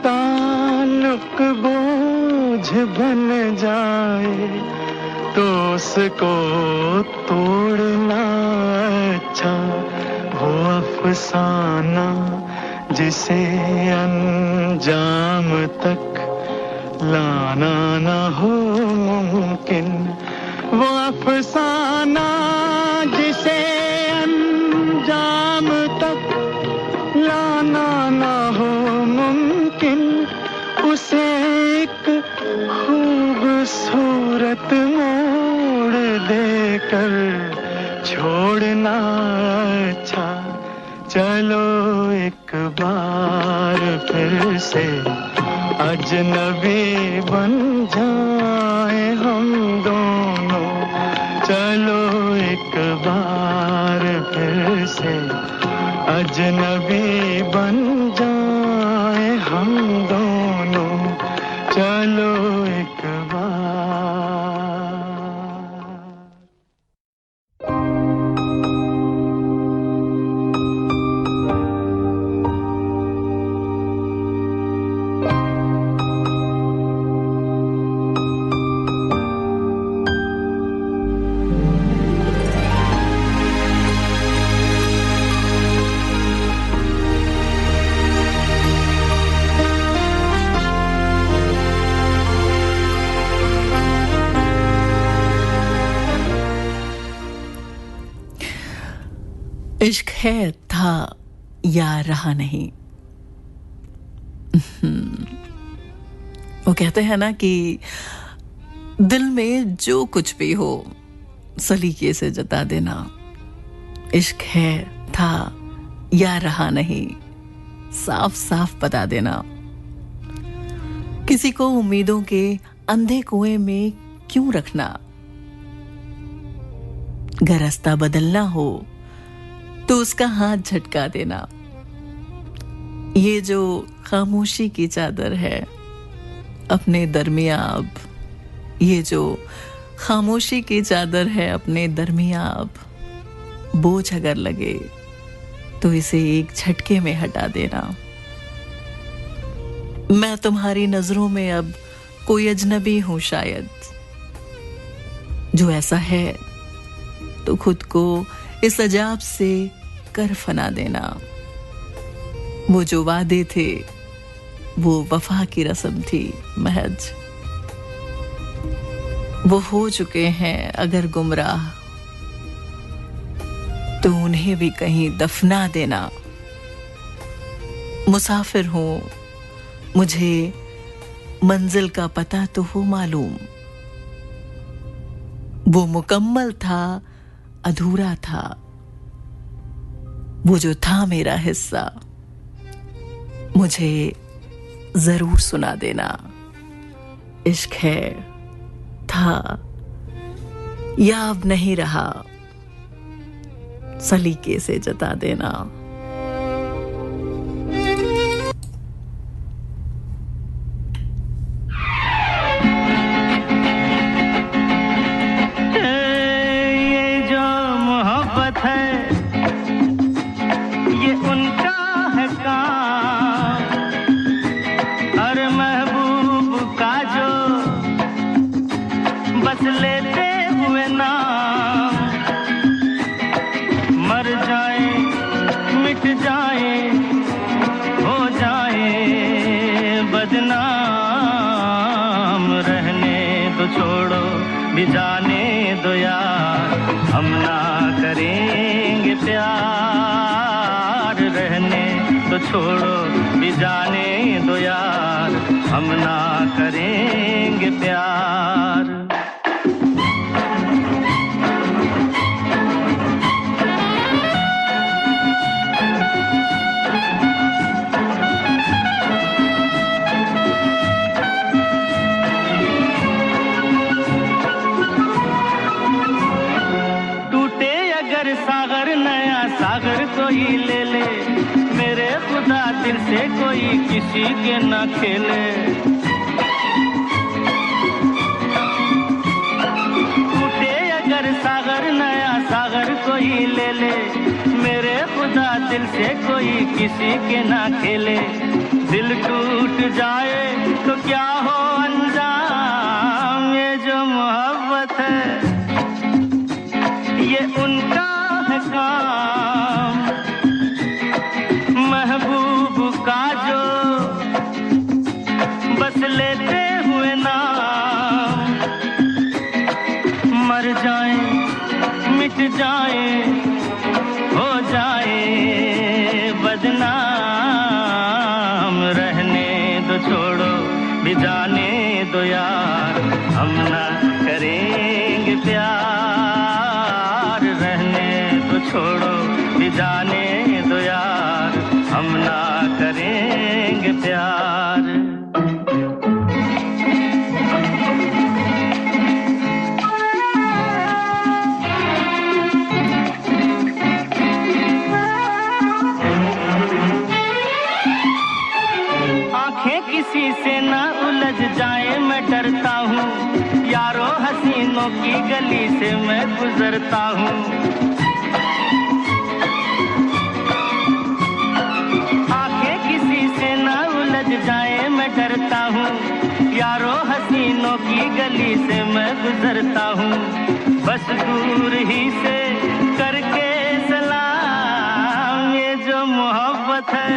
ताल्लुक बोझ बन जाए तो उसको तोड़ना अच्छा। वो अफसाना जिसे अंजाम तक लाना न हो मुमकिन। वो अफसाना जिसे अंजाम तक लाना न हो मुमकिन। उसे एक खूबसूरत मोड़ देकर छोड़ना अच्छा। चलो एक बार फिर से अजनबी बन जाए हम दोनों। चलो एक बार फिर से अजनबी बन जाए हम दोनों। चलो एक बार। इश्क है था या रहा नहीं। वो कहते हैं ना कि दिल में जो कुछ भी हो सलीके से जता देना। इश्क है था या रहा नहीं, साफ साफ बता देना। किसी को उम्मीदों के अंधे कुएं में क्यों रखना। अगर रास्ता बदलना हो तो उसका हाथ झटका देना। ये जो खामोशी की चादर है अपने दरमियां अब, ये जो खामोशी की चादर है अपने दरमियां अब, बोझ अगर लगे तो इसे एक झटके में हटा देना। मैं तुम्हारी नजरों में अब कोई अजनबी हूं शायद। जो ऐसा है तो खुद को इस अजाब से कर फना देना। वो जो वादे थे वो वफा की रस्म थी महज। वो हो चुके हैं अगर गुमराह तो उन्हें भी कहीं दफना देना। मुसाफिर हूं, मुझे मंजिल का पता तो हो मालूम। वो मुकम्मल था अधूरा था, वो जो था मेरा हिस्सा मुझे जरूर सुना देना। इश्क है था या अब नहीं रहा, सलीके से जता देना। बस लेते हुए नाम मर जाए मिट जाए हो जाए बदनाम रहने दो छोड़ो भी जाने दो यार हम ना करेंगे प्यार रहने दो छोड़ो भी जाने दो यार हम ना करेंगे प्यार कोई ले ले मेरे खुदा दिल से कोई किसी के ना खेले टूटे अगर सागर नया सागर कोई ले ले मेरे खुदा दिल से कोई किसी के ना खेले दिल टूट जाए तो क्या हो अंजाम ये जो मोहब्बत है ये उनका है काम महबूब का जो बस लेते हुए नाम मर जाए मिट जाए हो जाए बदनाम रहने दो छोड़ो भी जाने दो यार हम ना करेंगे प्यार रहने दो छोड़ो भी जाने दो यार हम ना करेंगे प्यार आंखें किसी से ना उलझ जाए मैं डरता हूँ यारों हसीनों की गली से मैं गुजरता हूँ जाए मैं डरता हूँ यारों हसीनों की गली से मैं गुजरता हूँ बस दूर ही से करके सलाम ये जो मोहब्बत है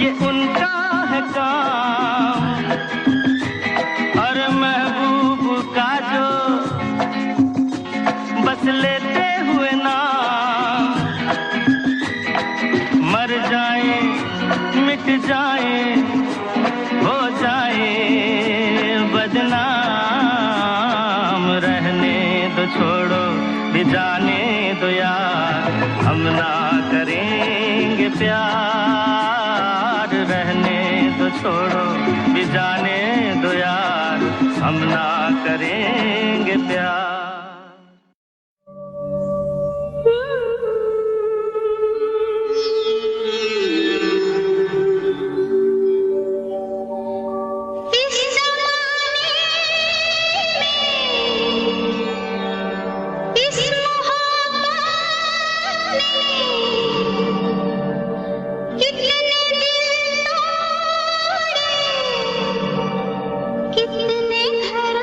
ये उनका है काम और महबूब का जो बस लेते हुए नाम मर जाए मिट जाए हो जाए बदनाम रहने दो छोड़ो भी जाने दो यार हम ना करेंगे प्यार रहने दो छोड़ो भी जाने दो यार हम ना करेंगे प्यार कितने घर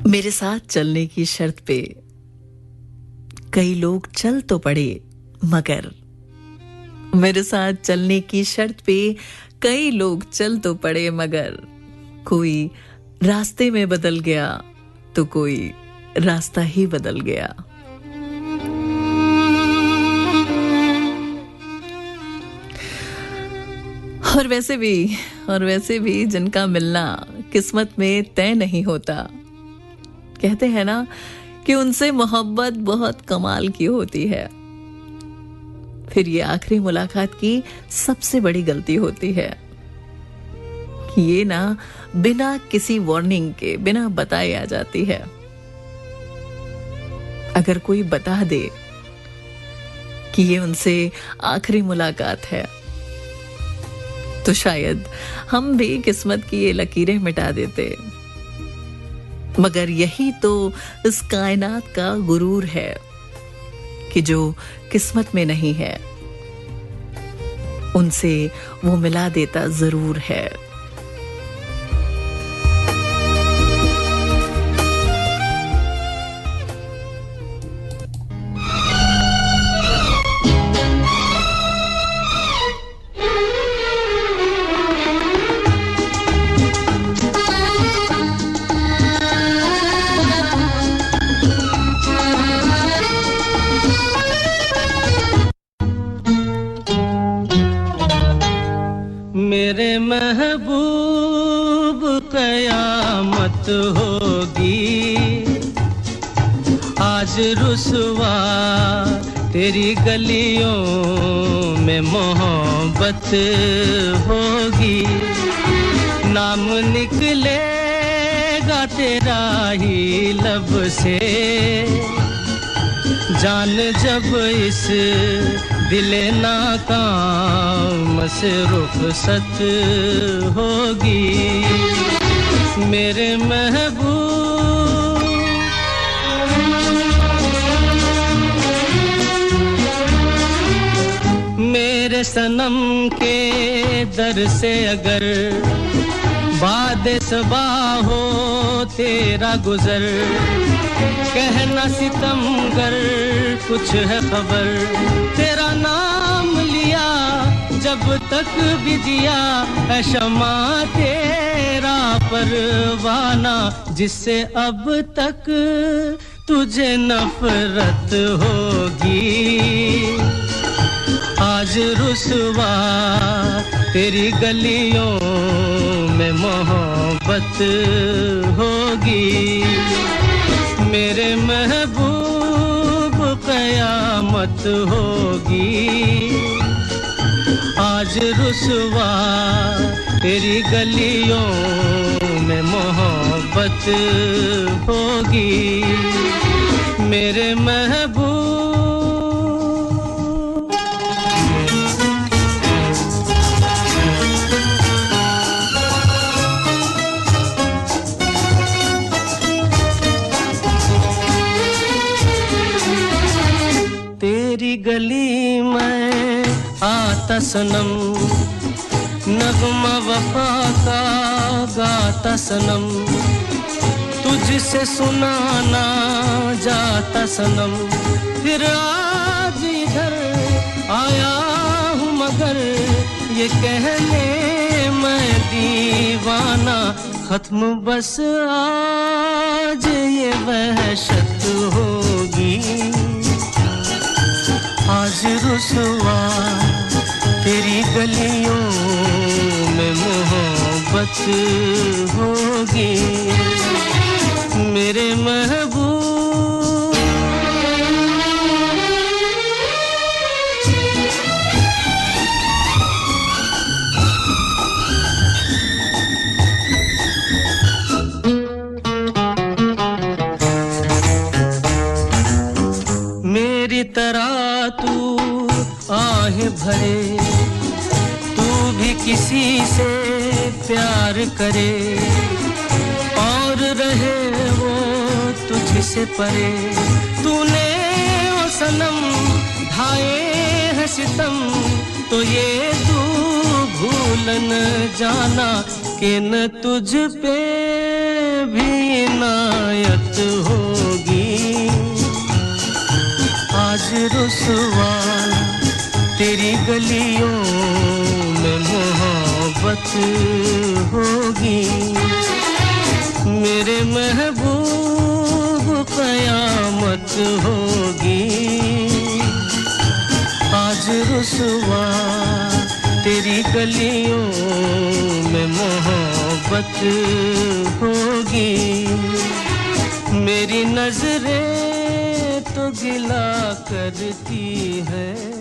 मेरे साथ चलने की शर्त पे कई लोग चल तो पड़े मगर, मेरे साथ चलने की शर्त पे कई लोग चल तो पड़े मगर, कोई रास्ते में बदल गया तो कोई रास्ता ही बदल गया। और वैसे भी जिनका मिलना किस्मत में तय नहीं होता, कहते हैं ना कि उनसे मोहब्बत बहुत कमाल की होती है। फिर ये आखिरी मुलाकात की सबसे बड़ी गलती होती है कि ये ना बिना किसी वार्निंग के, बिना बताए आ जाती है। अगर कोई बता दे कि ये उनसे आखिरी मुलाकात है तो शायद हम भी किस्मत की ये लकीरें मिटा देते। मगर यही तो इस कायनात का गुरूर है कि जो किस्मत में नहीं है उनसे वो मिला देता जरूर है। मेरे महबूब कयामत होगी आज रुसवा तेरी गलियों में मोहब्बत होगी। नाम निकलेगा तेरा ही लब से, जान जब इस दिले नाकाम से रुखसत होगी। मेरे महबूब मेरे सनम के दर से अगर बाद सबा हो तेरा गुजर, कहना सितमगर कुछ है खबर, तेरा नाम लिया जब तक भी जिया है शमा तेरा परवाना, जिससे अब तक तुझे नफरत होगी। आज रुसवा तेरी गलियों में मोहब्बत होगी। मेरे महबूब कयामत होगी आज रुसवा तेरी गलियों में मोहब्बत होगी। मेरे महबूब तेरी गली में आता सनम, नगमा वफा का गाता सनम, तुझसे सुनाना जाता सनम। फिर आज इधर आया हूँ मगर ये कहने मैं दीवाना, खत्म बस आज ये वहशत होगी। आज रुसवा तेरी गलियों में मोहब्बत होगी। मेरे महबूब मेरी तरह तू आहें भरे, तू भी किसी से प्यार करे और रहे वो तुझसे परे। तूने ओ सनम ढाए हैं सितम, तो ये तू भूल न जाना कि न तुझ पे भी इनायत होगी। आज रुसवा तेरी गलियों में मोहब्बत होगी। मेरे महबूब कयामत होगी। आज रुसवा तेरी गलियों में मोहब्बत होगी। मेरी नजरें तो गिला करती है।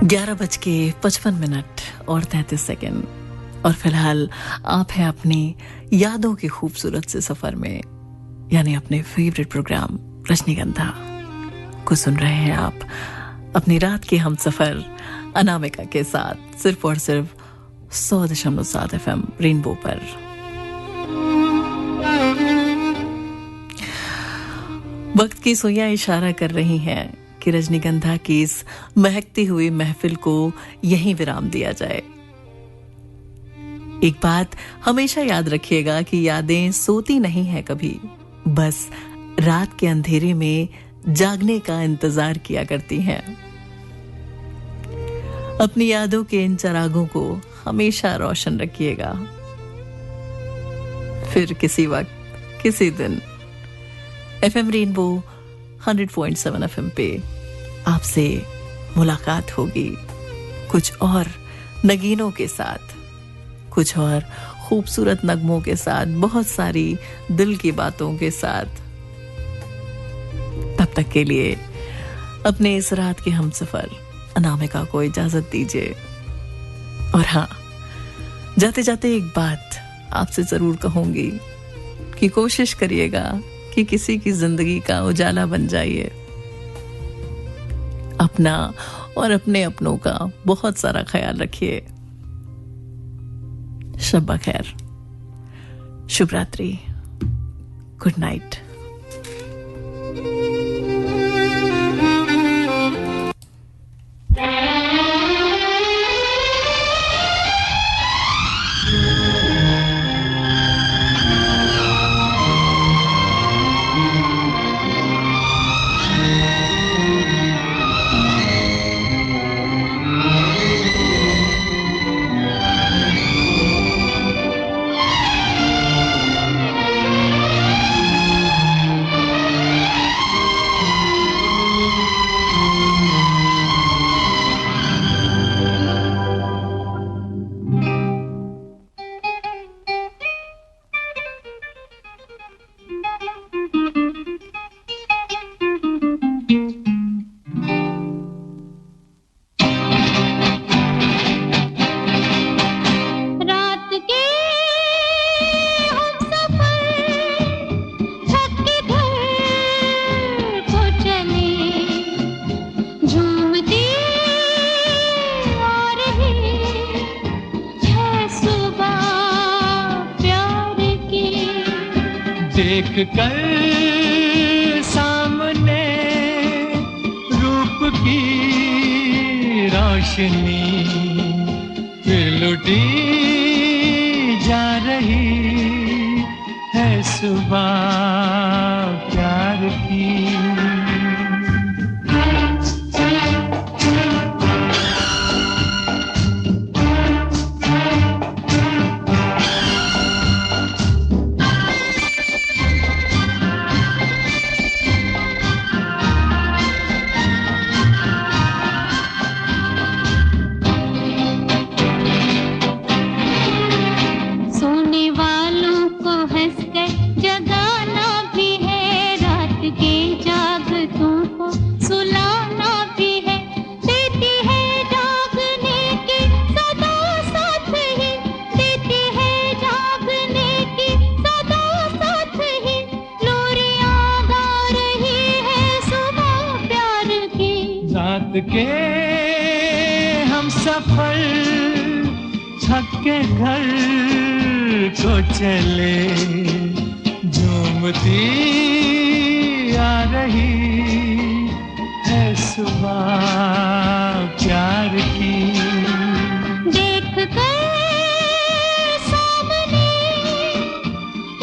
11:55 और 33 सेकंड और फिलहाल आप हैं अपनी यादों के खूबसूरत से सफर में, यानी अपने फेवरेट प्रोग्राम रजनीगंधा को सुन रहे हैं आप अपनी रात के हम सफर अनामिका के साथ सिर्फ और सिर्फ 100.7 FM रेनबो पर। वक्त की सुइयां इशारा कर रही हैं कि रजनीगंधा की इस महकती हुई महफिल को यहीं विराम दिया जाए। एक बात हमेशा याद रखिएगा कि यादें सोती नहीं है कभी, बस रात के अंधेरे में जागने का इंतजार किया करती हैं। अपनी यादों के इन चिरागों को हमेशा रोशन रखिएगा। फिर किसी वक्त किसी दिन FM रेनबो 100.7 FM पे आपसे मुलाकात होगी, कुछ और नगीनों के साथ, कुछ और खूबसूरत नगमों के साथ, बहुत सारी दिल की बातों के साथ। तब तक के लिए अपने इस रात के हमसफर अनामिका को इजाजत दीजिए। और हाँ, जाते जाते एक बात आपसे जरूर कहूंगी कि कोशिश करिएगा कि किसी की जिंदगी का उजाला बन जाइए। अपना और अपने अपनों का बहुत सारा ख्याल रखिए। शब्बा खैर, शुभ रात्रि, गुड नाइट। देख कर सामने रूप की रोशनी फिर लुटी जा रही है सुबह प्यार की। के हम सफर थक के घर को चले, झूमती आ रही है सुबह प्यार की। देख कर सामने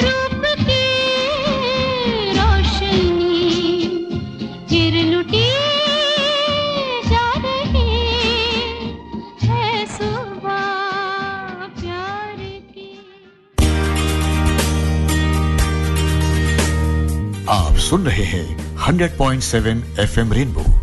रूप की रोशनी फिर लुटी आप सुन रहे हैं 100.7 FM रेनबो